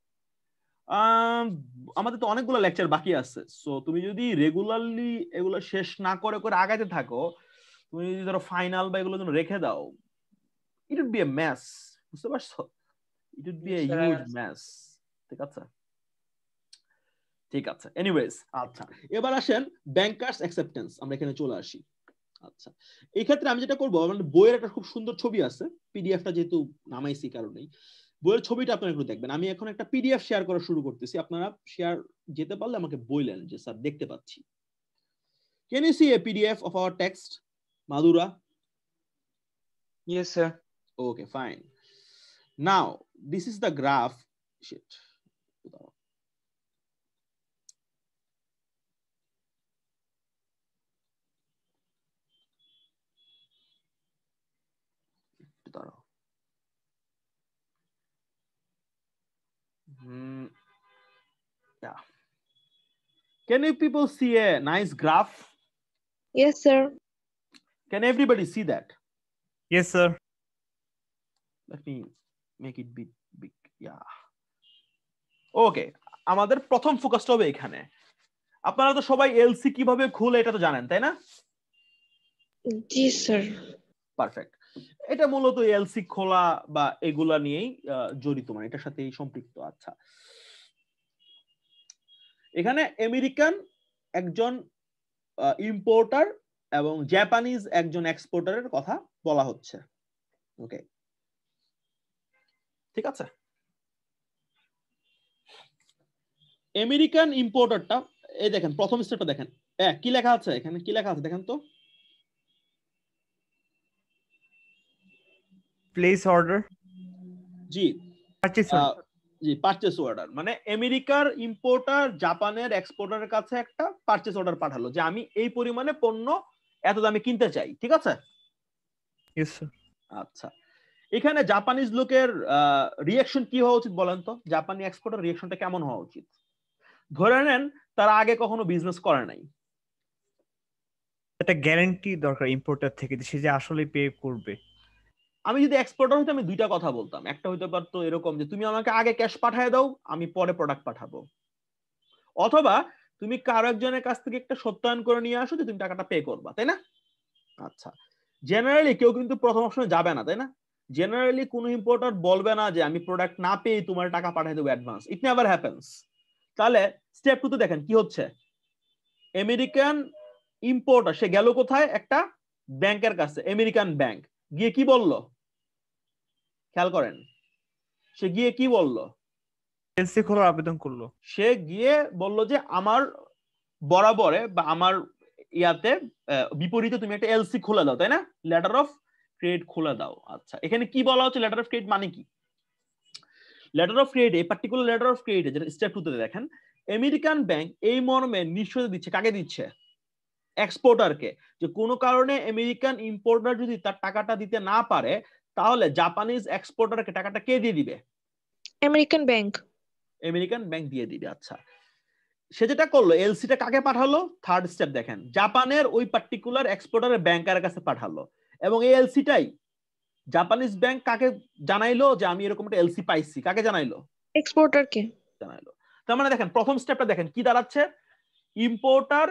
আমাদের তো অনেকগুলো লেকচার বাকি আছে। সো তুমি যদি রেগুলারলি এগুলো শেষ না করে করে আগাইতে থাকো, তুমি যদি ধরো ফাইনাল বা এগুলো জন্য রেখে দাও, it would be a mess. বুঝতে পারছো? It would be a huge mess. ঠিক আছে, ঠিক আছে, এনিওয়েজ। আচ্ছা, এবার আসেন ব্যাংকার্স অ্যাকসেপ্টেন্স, আমরা এখানে চলে আসি। আচ্ছা, এই ক্ষেত্রে আমি যেটা করবো, মানে বইয়ের একটা খুব সুন্দর ছবি আছে, পিডিএফটা যেহেতু নামাইছি কারণেই বইয়ের ছবিটা আপনারা একটু দেখবেন। আমি এখন একটা পিডিএফ শেয়ার করা শুরু করতেছি, আপনারা শেয়ার যেতে পারলে আমাকে বললেন যে স্যার দেখতে পাচ্ছি। Can you see a PDF of our text, Madura? Yes sir. Okay, fine. Now this is the graph. Shit. Yeah. Can you people see a nice graph? Yes, sir. Can everybody see that? Yes, sir. Let me make it big. Yeah. Okay. আমাদের প্রথম ফোকাসটা হবে এখানে। আপনারা তো সবাই LC কিভাবে খুলে এটা তো জানেন, তাই না? জি স্যার। পারফেক্ট। এটা মূলত এলসি খোলা বা এগুলা নিয়েই জড়িত, মানে এটার সাথেই সম্পৃক্ত। আচ্ছা, এখানে আমেরিকান একজন ইম্পোর্টার এবং জাপানিজ একজন এক্সপোর্টারের কথা বলা হচ্ছে। ওকে, ঠিক আছে। আমেরিকান ইম্পোর্টারটা, এই দেখেন প্রথম স্টেপটা দেখেন, কি লেখা আছে এখানে, কি লেখা আছে দেখেন তো। Place order. জি, জি, পারচেজ অর্ডার। মানে আমেরিকার ইম্পোর্টার জাপানের এক্সপোর্টারের কাছে একটা পারচেজ অর্ডার পাঠালো যে আমি এই পরিমাণে পণ্য এত দামে কিনতে চাই, ঠিক আছে? আচ্ছা, এখানে জাপানিজ লোকের রিঅ্যাকশন কি হওয়া উচিত বলেন তো? জাপানি এক্সপোর্টার রিঅ্যাকশনটা কেমন হওয়া উচিত? ধরে নেন তারা আগে কখনো বিজনেস করে নাই, একটা গ্যারান্টি দরকার ইম্পোর্টার থেকে সে যে আসলে পে করবে। আমি যদি এক্সপোর্টার হইতে আমি দুইটা কথা বলতাম। একটা হইতে পারতো এরকম যে তুমি আমাকে আগে ক্যাশ পাঠিয়ে দাও, আমি পরে প্রোডাক্ট পাঠাবো। অথবা তুমি কারো একজনের কাছ থেকে একটা সত্যায়ন করে নিয়ে আসো যে তুমি টাকাটা পে করবা, তাই না? আচ্ছা, জেনারেলি কেউ কিন্তু প্রথম অপশনে যাবে না, তাই না? জেনারেলি কোন ইম্পোর্টার বলবে না যে আমি প্রোডাক্ট না পেয়ে তোমার টাকা পাঠিয়ে দেবো অ্যাডভান্স। It never happens. তাহলে স্টেপ 2 তে দেখেন কি হচ্ছে। আমেরিকান ইম্পোর্টার সে গেল কোথায়? একটা ব্যাংকের কাছে, আমেরিকান ব্যাংক। গিয়ে কি বলল? খেয়াল করেন, সে গিয়ে কি বলল? এলসি খোলার আবেদন করলো। সে গিয়ে বলল যে আমার বরাবরে বা আমার ইয়াতে বিপরীতে তুমি একটা এলসি খুলে দাও, তাই না? লেটার অফ ক্রেডিট খুলে দাও। আচ্ছা, এখানে কি বলা হচ্ছে? লেটার অফ ক্রেডিট মানে কি? লেটার অফ ক্রেডিট, এই পার্টিকুলার লেটার অফ ক্রেডিট যেটা স্টেপ 2 তে দেখেন, আমেরিকান ব্যাংক এই মর্মে নিশ্চয়তা দিচ্ছে। কাকে দিচ্ছে? এক্সপোর্টারকে। যে কোনো কারণে আমেরিকান ইম্পোর্টার যদি তার টাকাটা দিতে না পারে, তাহলে জাপানিজ এক্সপোর্টারকে টাকাটা কে দিয়ে দিবে? American bank. আমেরিকান ব্যাংক দিয়ে দিবে। আচ্ছা, সে যেটা করলো, এলসিটা কাকে পাঠালো? থার্ড স্টেপ দেখেন, জাপানের ওই পার্টিকুলার এক্সপোর্টারের ব্যাংকের কাছে পাঠালো। এবং এই এলসিটাই জাপানিজ ব্যাংক কাকে জানাইলো যে আমি এরকম একটা এলসি পাইছি? কাকে জানাইলো? এক্সপোর্টারকে জানাইলো। তার মানে দেখেন প্রথম স্টেপটা দেখেন কি দাঁড়াচ্ছে। ইম্পোর্টার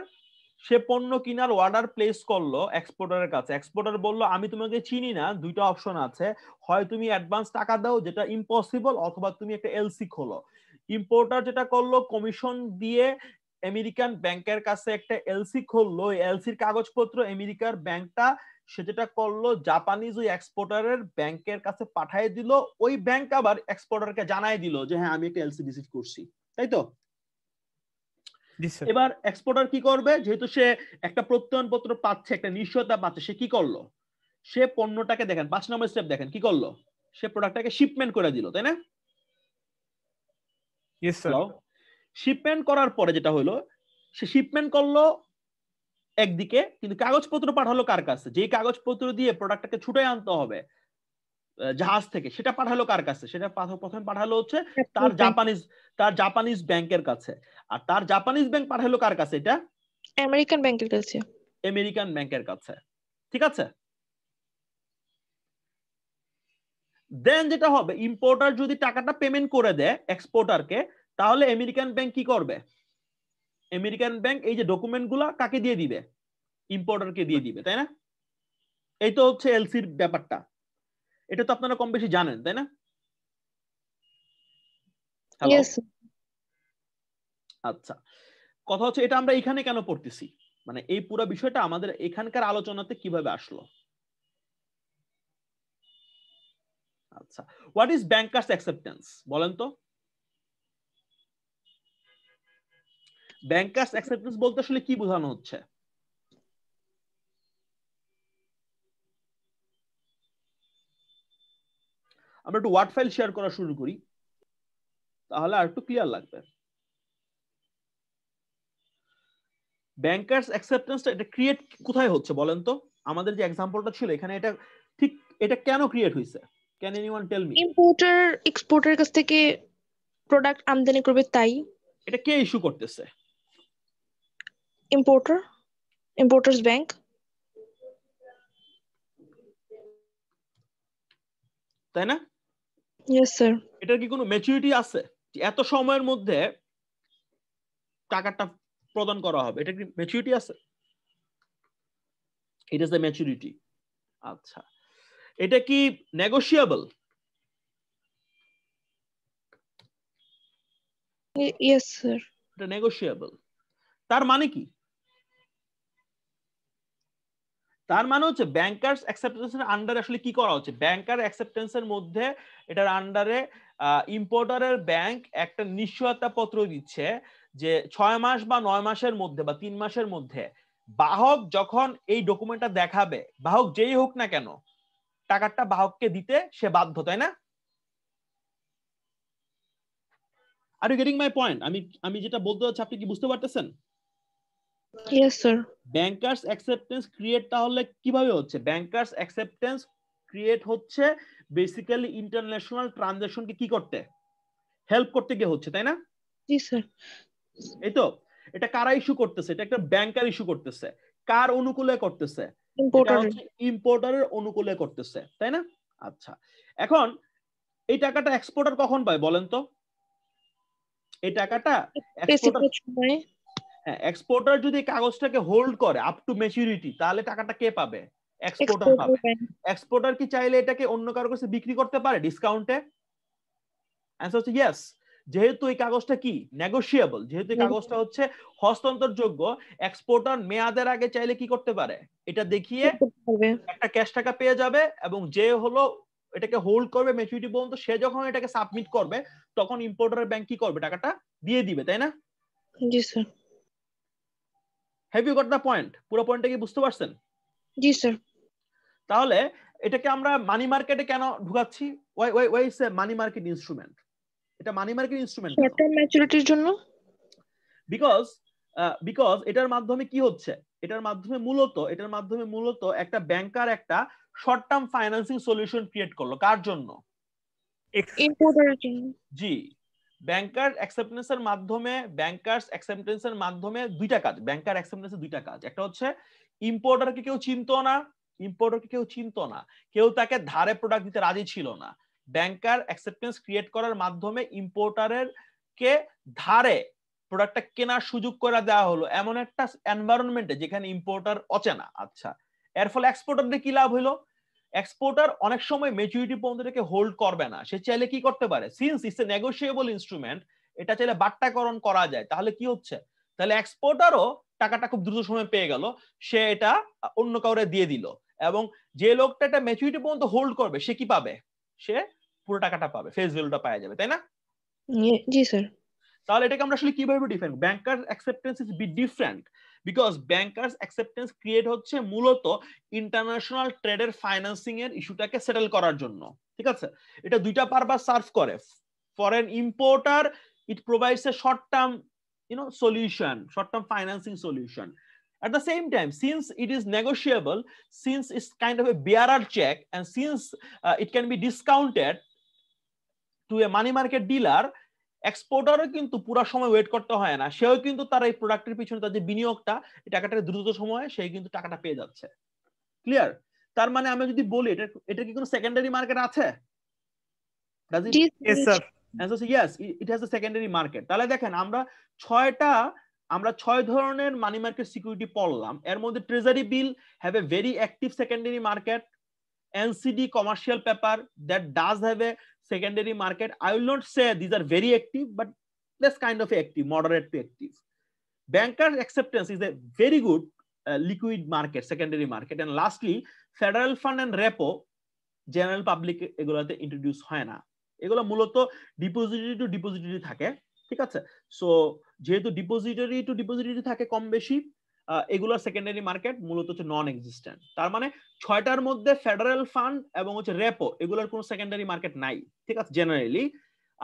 সে পণ্য কেনার অর্ডার প্লেস করলো এক্সপোর্টারের কাছে। এক্সপোর্টার বলল আমি তোমাকে চিনি না, দুইটা অপশন আছে, হয় তুমি অ্যাডভান্স টাকা দাও যেটা ইম্পসিবল, অথবা তুমি একটা এলসি খোলো। ইম্পোর্টার যেটা করলো, কমিশন দিয়ে আমেরিকান ব্যাংকের কাছে একটা এলসি খুললো। এলসির কাগজপত্র আমেরিকার ব্যাংকটা সে যেটা করলো জাপানিজ ওই এক্সপোর্টারের ব্যাংকের কাছে পাঠিয়ে দিল। ওই ব্যাংক আবার এক্সপোর্টারকে জানাই দিল যে হ্যাঁ আমি একটা এলসি রিসিভ করছি, তাই তো? এবার এক্সপোর্টার কি করবে, যেহেতু সে একটা প্রত্যয়নপত্র পাচ্ছে, একটা নিশ্চয়তা পাচ্ছে, সে কি করলো, সে পণ্যটাকে দেখেন 5 নম্বর স্টেপ দেখেন কি করলো, সে প্রোডাক্টটাকে শিপমেন্ট করে দিল, তাই না? শিপমেন্ট করার পরে যেটা হলো, সে শিপমেন্ট করলো একদিকে, কিন্তু কাগজপত্র পাঠালো কার কাছে? যে কাগজপত্র দিয়ে প্রোডাক্টটাকে ছুটে আনতে হবে জাহাজ থেকে, সেটা পাঠালো কার কাছে? সেটা প্রথমে পাঠালো হচ্ছে তার জাপানিজ ব্যাংকের কাছে। আর তার জাপানিজ ব্যাংক পাঠালো কার কাছে? এটা আমেরিকান ব্যাংকের কাছে। আমেরিকান ব্যাংকের কাছে, ঠিক আছে? দেন যেটা হবে, ইম্পোর্টার যদি টাকাটা পেমেন্ট করে দেয় এক্সপোর্টারকে, তাহলে আমেরিকান ব্যাংক কি করবে? আমেরিকান ব্যাংক এই যে ডকুমেন্টগুলো কাকে দিয়ে দিবে? ইম্পোর্টারকে দিয়ে দিবে, তাই না? এই তো হচ্ছে এলসির ব্যাপারটা। এটা তো আপনারা কম বেশি জানেন, তাই না? আচ্ছা, কথা হচ্ছে এটা আমরা এখানে কেন পড়তেছি, মানে এই পুরো বিষয়টা আমাদের এখানকার আলোচনাতে কিভাবে আসলো? আচ্ছা, হোয়াট ইজ ব্যাংকার্স অ্যাকসেপ্টেন্স বলেন তো? ব্যাংকার্স অ্যাকসেপ্টেন্স বলতে আসলে কি বোঝানো হচ্ছে? আমরা একটু ওয়ার্ড ফাইল শেয়ার করা শুরু করি, তাহলে আর একটু ক্লিয়ার লাগবে। ব্যাংকার্স অ্যাকসেপ্টেন্সটা এটা ক্রিয়েট কোথায় হচ্ছে বলেন তো? আমাদের যে एग्जांपलটা ছিল এখানে, এটা ঠিক এটা কেন ক্রিয়েট হইছে? Can anyone tell me? Importer exporter কাছ থেকে প্রোডাক্ট আমদানি করবে, তাই। এটা কে ইস্যু করতেছে? Importers bank. তাই না? Yes sir. এটার কি কোনো ম্যাচুরিটি আছে এত সময়ের মধ্যে টাকাটা প্রদান করা হবে? এটা কি ম্যাচুরিটি আছে? It is the maturity. আচ্ছা, এটা কি নেগোশিয়েবল? Yes sir. এটা নেগোশিয়েবল। তার মানে কি? তার মানে হচ্ছে ব্যাংকার্স অ্যাকসেপ্টেন্সের আন্ডারে আসলে কি করা হচ্ছে? ব্যাংকার অ্যাকসেপ্টেন্সের মধ্যে এটার আন্ডারে ইম্পোর্টারের ব্যাংক একটা নিশ্চয়তা পত্র দিচ্ছে যে 6 মাস বা 9 মাসের মধ্যে বা 3 মাসের মধ্যে বাহক যখন এই ডকুমেন্টটা দেখাবে, বাহক যেই হোক না কেন, টাকাটা বাহককে দিতে সে বাধ্য, তাই না? Are you getting my point? আমি যেটা বলতে চাচ্ছি আপনি কি বুঝতে পারতেছেন? Yes sir. Bankers acceptance create তাহলে কিভাবে হচ্ছে? ব্যাংকার্স অ্যাকসেপ্টেন্স ক্রিয়েট হচ্ছে বেসিক্যালি ইন্টারন্যাশনাল ট্রানজাকশনকে কি করতে, হেল্প করতে গিয়ে হচ্ছে, তাই না? জি স্যার। এই তো, এটা কারা ইস্যু করতেছে? এটা একটা ব্যাংকার ইস্যু করতেছে। কার অনুকূলে করতেছে? ইম্পোর্টারের অনুকূলে করতেছে, তাই না? আচ্ছা, এখন এই টাকাটা এক্সপোর্টার কখন পায় বলেন তো? এই টাকাটা এক্সপোর্টার যদি কাগজটাকে হোল্ড করে আপ টু ম্যাচুরিটি, তাহলে টাকাটা কে পাবে? এক্সপোর্টার পাবে। এক্সপোর্টার কি চাইলে এটাকে অন্য কারো কাছে বিক্রি করতে পারে ডিসকাউন্টে? অ্যানসার হচ্ছে ইয়েস। যেহেতু এই কাগজটা কি নেগোশিয়েবল, যেহেতু এই কাগজটা হচ্ছে হস্তান্তরযোগ্য, এক্সপোর্টার মেয়াদের আগে চাইলে কি করতে পারে? এটা দেখিয়ে একটা ক্যাশ টাকা পেয়ে যাবে, এবং যে হলো এটাকে হোল্ড করবে ম্যাচুরিটি পর্যন্ত, সে যখন এটাকে সাবমিট করবে তখন ইম্পোর্টারের ব্যাংক কি করবে? টাকাটা দিয়ে দিবে, তাই না? জি sir. Have you got the point? পুরো পয়েন্টটা কি বুঝতে পারছেন? জি স্যার। তাহলে এটাকে আমরা মানি মার্কেটে কেন ঢুকাচ্ছি? Why is a money market instrument? এটা money market instrument short term ম্যাচুরিটির জন্য। বিকজ এটার মাধ্যমে কি হচ্ছে? এটার মাধ্যমে মূলত একটা ব্যাংকার একটা short term financing solution create করলো। কার জন্য? ইম্পোর্টারের জন্য। জি, ব্যাংকার অ্যাকসেপ্টেন্সের মাধ্যমে দুইটা কাজ। ব্যাংকার অ্যাকসেপ্টেন্সের দুইটা কাজ। একটা হচ্ছে ইম্পোর্টারকে কেউ চিনতো না, কেউ তাকে ধারে প্রোডাক্ট দিতে রাজি ছিল না। ব্যাংকার অ্যাকসেপ্টেন্স ক্রিয়েট করার মাধ্যমে ইম্পোর্টারের কে ধারে প্রোডাক্টটা কেনার সুযোগ করে দেওয়া হলো এমন একটা এনভায়রনমেন্টে যেখানে ইম্পোর্টার অচেনা। আচ্ছা, এর ফলে এক্সপোর্টারদের কি লাভ হলো? এক্সপোর্টার অনেক সময় ম্যাচুরিটি পর্যন্ত এটাকে হোল্ড করবে না, সে চাইলে কি করতে পারে, since it's a negotiable instrument, এটা চাইলে বাট্টাকরণ করা যায়। তাহলে কি হচ্ছে, তাহলে এক্সপোর্টারও টাকাটা খুব দ্রুত সময় পেয়ে গেল, সে এটা অন্য কাউরে দিয়ে দিল, এবং যে লোকটা এটা ম্যাচুরিটি পর্যন্ত হোল্ড করবে সে কি পাবে, সে পুরো টাকাটা পাবে, ফেস ভ্যালুটা পাওয়া যাবে, তাই না? জি স্যার। তাহলে এটাকে আমরা আসলে কিভাবে define, banker acceptance is B different because bankers acceptance create হচ্ছে মূলত ইন্টারন্যাশনাল ট্রেডের ফাইন্যান্সিং এর ইস্যুটাকে সেটেল করার জন্য। ঠিক আছে, এটা দুইটা পারপাস সার্ভ করে। For N importer it provides a short term solution, short term financing solution. At the same time, since it is negotiable, since it's kind of a bearer check, and since it can be discounted to a money market dealer, এক্সপোর্টারও কিন্তু পুরো সময় wait করতে হয় না, সেও কিন্তু তার এই প্রোডাক্টের পিছনে তার যে বিনিয়োগটা, এই টাকাটা দ্রুত সময়ে সে কিন্তু টাকাটা পেয়ে যাচ্ছে। ক্লিয়ার? তার মানে আমি যদি বলি এটা কি কোনো সেকেন্ডারি মার্কেট আছে? Yes sir. Yes, it has a secondary market. তাহলে দেখেন আমরা ছয় ধরনের মানি মার্কেট সিকিউরিটি পড়লাম। এর মধ্যে treasury bill have a very active secondary market, NCD commercial paper that does have a secondary market. I will not say these are very active, but less kind of active, moderate to active. Banker acceptance is a very good liquid market, secondary market. And lastly, federal fund and repo, general public এগুলাতে introduce হয় না, এগুলো মূলত depository two depository থাকে। ঠিক আছে, so যেহেতু depository two depository থাকে কম বেশি, এগুলোর সেকেন্ডারি মার্কেট মূলত হচ্ছে নন এক্সিস্টেন্ট। তার মানে ছয়টার মধ্যে ফেডারেল ফান্ড এবং হচ্ছে রেপো এগুলোর কোনো সেকেন্ডারি মার্কেট নাই। ঠিক আছে, জেনারেলি।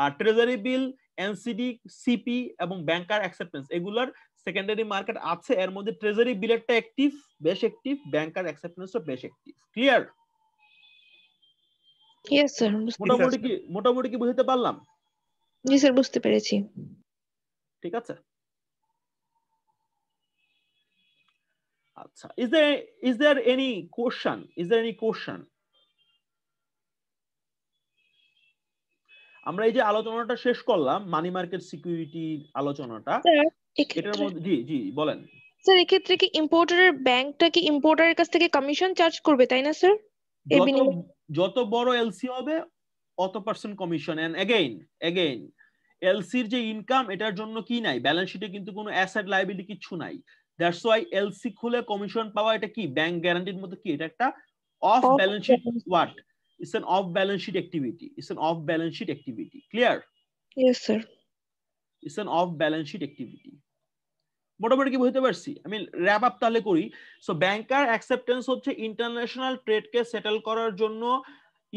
আর ট্রেজারি বিল, এনসিডি, সিপি এবং ব্যাংকার অ্যাকসেপ্টেন্স এগুলোর সেকেন্ডারি মার্কেট আছে। এর মধ্যে ট্রেজারি বিলেরটা অ্যাক্টিভ, বেশ অ্যাক্টিভ, ব্যাংকার অ্যাকসেপ্টেন্সও বেশ অ্যাক্টিভ। ক্লিয়ার? Yes sir. মোটামুটি কি বুঝতে পারলাম? জি স্যার, বুঝতে পেরেছি। ঠিক আছে, আচ্ছা, is there any question? আমরা এই যে আলোচনাটা শেষ করলাম মানি মার্কেট সিকিউরিটি আলোচনাটা, এটার মধ্যে জি বলেন স্যার। এক্ষেত্রে কি ইম্পোর্টারের ব্যাংকটা কি ইম্পোর্টারের কাছ থেকে কমিশন চার্জ করবে, তাই না স্যার? যত বড় এলসি হবে অত পার্সেন্ট কমিশন। এন্ড এগেইন এলসির যে ইনকাম, এটার জন্য কি নাই, ব্যালেন্স শিটে কিন্তু কোনো অ্যাসেট লায়াবিলিটি কিছু নাই। দ্যাটস ওয়াই এলসি খুলে কমিশন পাওয়া, এটা কি ব্যাংক গ্যারান্টির মতো, কি এটা একটা off balance sheet, what it's an off balance sheet activity. Clear? Yes sir. It's an off balance sheet activity. মোটামুটি কি বুঝতে পারছি? আমি র‍্যাপ আপ তাহলে করি। সো ব্যাংকার অ্যাকসেপ্টেন্স হচ্ছে ইন্টারন্যাশনাল ট্রেডকে সেটেল করার জন্য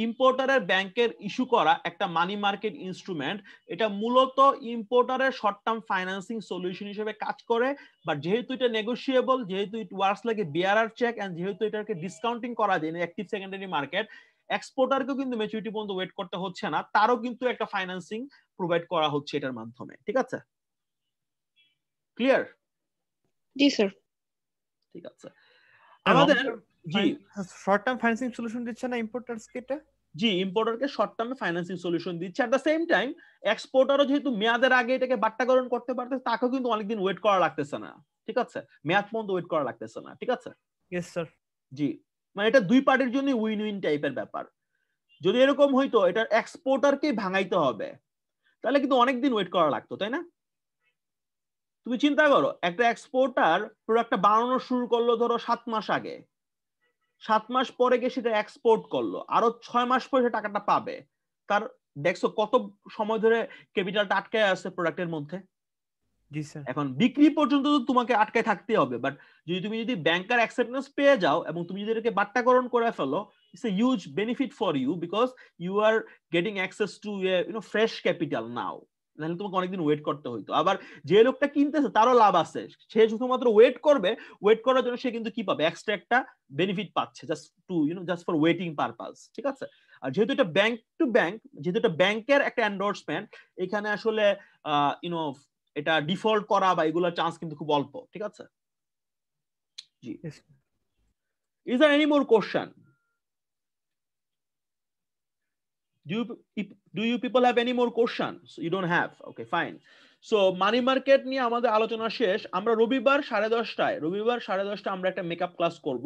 ইম্পোর্টারের ব্যাংকের ইস্যু করা একটা মানি মার্কেট ইনস্ট্রুমেন্ট। এটা মূলত ইম্পোর্টারের শর্ট টার্ম ফাইন্যান্সিং সলিউশন হিসেবে কাজ করে, বাট যেহেতু এটা নেগোশিয়েবল, যেহেতু it works like a bearer cheque, and যেহেতু এটাকে ডিসকাউন্টিং করা যায় না, অ্যাক্টিভ সেকেন্ডারি মার্কেট, এক্সপোর্টারকেও কিন্তু ম্যাচুরিটি পর্যন্ত ওয়েট করতে হচ্ছে না, তারও কিন্তু একটা ফাইন্যান্সিং প্রোভাইড করা হচ্ছে এটার মাধ্যমে। ঠিক আছে, ক্লিয়ার? জি স্যার। ঠিক আছে, আমাদের জি শর্ট টার্ম ফাইন্যান্সিং সলিউশন দিচ্ছে না ইম্পোর্টারসকে? এটা জি ইম্পোর্টারকে শর্ট টার্মে ফাইন্যান্সিং সলিউশন দিচ্ছে। এট দ্য সেম টাইম এক্সপোর্টারও যেহেতু মেয়াদের আগে এটাকে বাট্টাকরণ করতে পারতেছে, তাকেও কিন্তু অনেকদিন ওয়েট করা লাগতেছে না। ঠিক আছে, মেয়াদ পর্যন্ত ওয়েট করা লাগতেছে না। ঠিক আছে, ইয়েস স্যার। জি, মানে এটা দুই পার্টির জন্য উইন উইন টাইপের ব্যাপার। যদি এরকম হইতো এটা এক্সপোর্টারকেই ভাঙাইতে হবে, তাহলে কিন্তু অনেকদিন ওয়েট করা লাগতো, তাই না? তুমি চিন্তা করো, একটা এক্সপোর্টার প্রোডাক্টটা বানানো শুরু করলো ধরো 7 মাস আগে, 7 মাস পরে গিয়ে সেটা এক্সপোর্ট করলো, আরো 6 মাস পরে সে টাকাটা পাবে। তার দেখছো কত সময় ধরে ক্যাপিটালটা আটকায় আছে প্রোডাক্টের মধ্যে। জি স্যার। এখন বিক্রি পর্যন্ত তো তোমাকে আটকায় থাকতে হবে, বাট তুমি যদি ব্যাংকার অ্যাকসেপ্টেন্স পেয়ে যাও এবং তুমি যদি এটাকে বাট্টাকরণ করে ফেলো, it's a huge benefit for you because you are getting access to fresh capital now. নাহলে তোমাকে অনেকদিন ওয়েট করতে হইতো। আবার যে লোকটা কিনতেছে তারও লাভ আছে, সে শুধুমাত্র ওয়েট করবে, ওয়েট করার জন্য সে কিন্তু কি পাবে, এক্সট্রা একটা বেনিফিট পাচ্ছে, জাস্ট ফর ওয়েটিং পারপাস। ঠিক আছে, আর যেহেতু এটা ব্যাংক টু ব্যাংক, যেহেতু এটা ব্যাংকের একটা এন্ডোর্সমেন্ট, এখানে আসলে এটা ডিফল্ট করা বা এগুলোর চান্স কিন্তু খুব অল্প। ঠিক আছে, জি। Is there any more question? Do you people have any more questions? You don't have? Okay, fine. So money market নিয়ে আমাদের আলোচনা শেষ। আমরা রবিবার 10:30 আমরা একটা মেকআপ ক্লাস করব।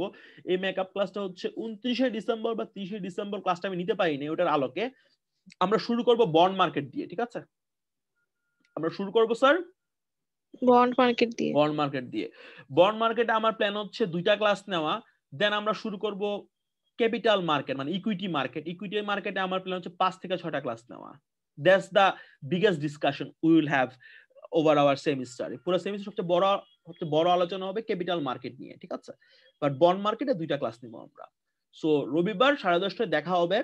এই মেকআপ ক্লাসটা হচ্ছে 29শে ডিসেম্বর বা 30শে ডিসেম্বর, ক্লাসটা আমি নিতে পারিনি ওটার আলোকে। আমরা শুরু করব বন্ড মার্কেট দিয়ে, ঠিক আছে? আমরা শুরু করব স্যার বন্ড মার্কেট দিয়ে। বন্ড মার্কেটে আমার প্ল্যান হচ্ছে 2টা ক্লাস নেওয়া, দেন আমরা শুরু করব ক্যাপিটাল মার্কেট মানে ইকুইটি মার্কেটে আমার প্ল্যান হচ্ছে 5 থেকে 6টা ক্লাস নেওয়া। That's the biggest discussion we will have over our semester. পুরো সেমিস্টার সবচেয়ে বড় আলোচনা হবে ক্যাপিটাল মার্কেট নিয়ে, ঠিক আছে? বাট বন্ড মার্কেটে 2টা ক্লাস নিব আমরা। সো রবিবার 10:30 দেখা হবে।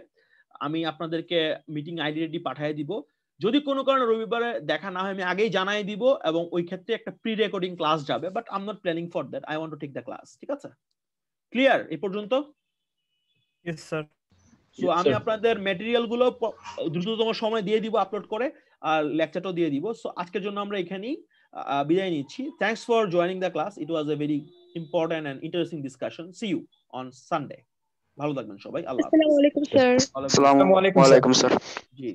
আমি আপনাদেরকে মিটিং আইডি রেডি পাঠিয়ে দিব। যদি কোনো কারণে রবিবারে দেখা না হয় আমি আগেই জানাই দিব, এবং ওই ক্ষেত্রে একটা প্রি রেকর্ডিং ক্লাস যাবে, but I am not planning for that, I want to take the class. ঠিক আছে, ক্লিয়ার এই পর্যন্ত? Yes sir. সো আমি আপনাদের ম্যাটেরিয়াল গুলো দ্রুততম সময় দিয়ে দিব আপলোড করে, আর লেকচারটাও দিয়ে দিব। সো আজকের জন্য আমরা এখানেই বিদায় নিচ্ছি। Thanks for joining the class, it was a very important and interesting discussion. See you on Sunday. ভালো থাকবেন সবাই, আল্লাহ হাফেজ। আসসালামু আলাইকুম স্যার। আসসালামু আলাইকুম স্যার। জি।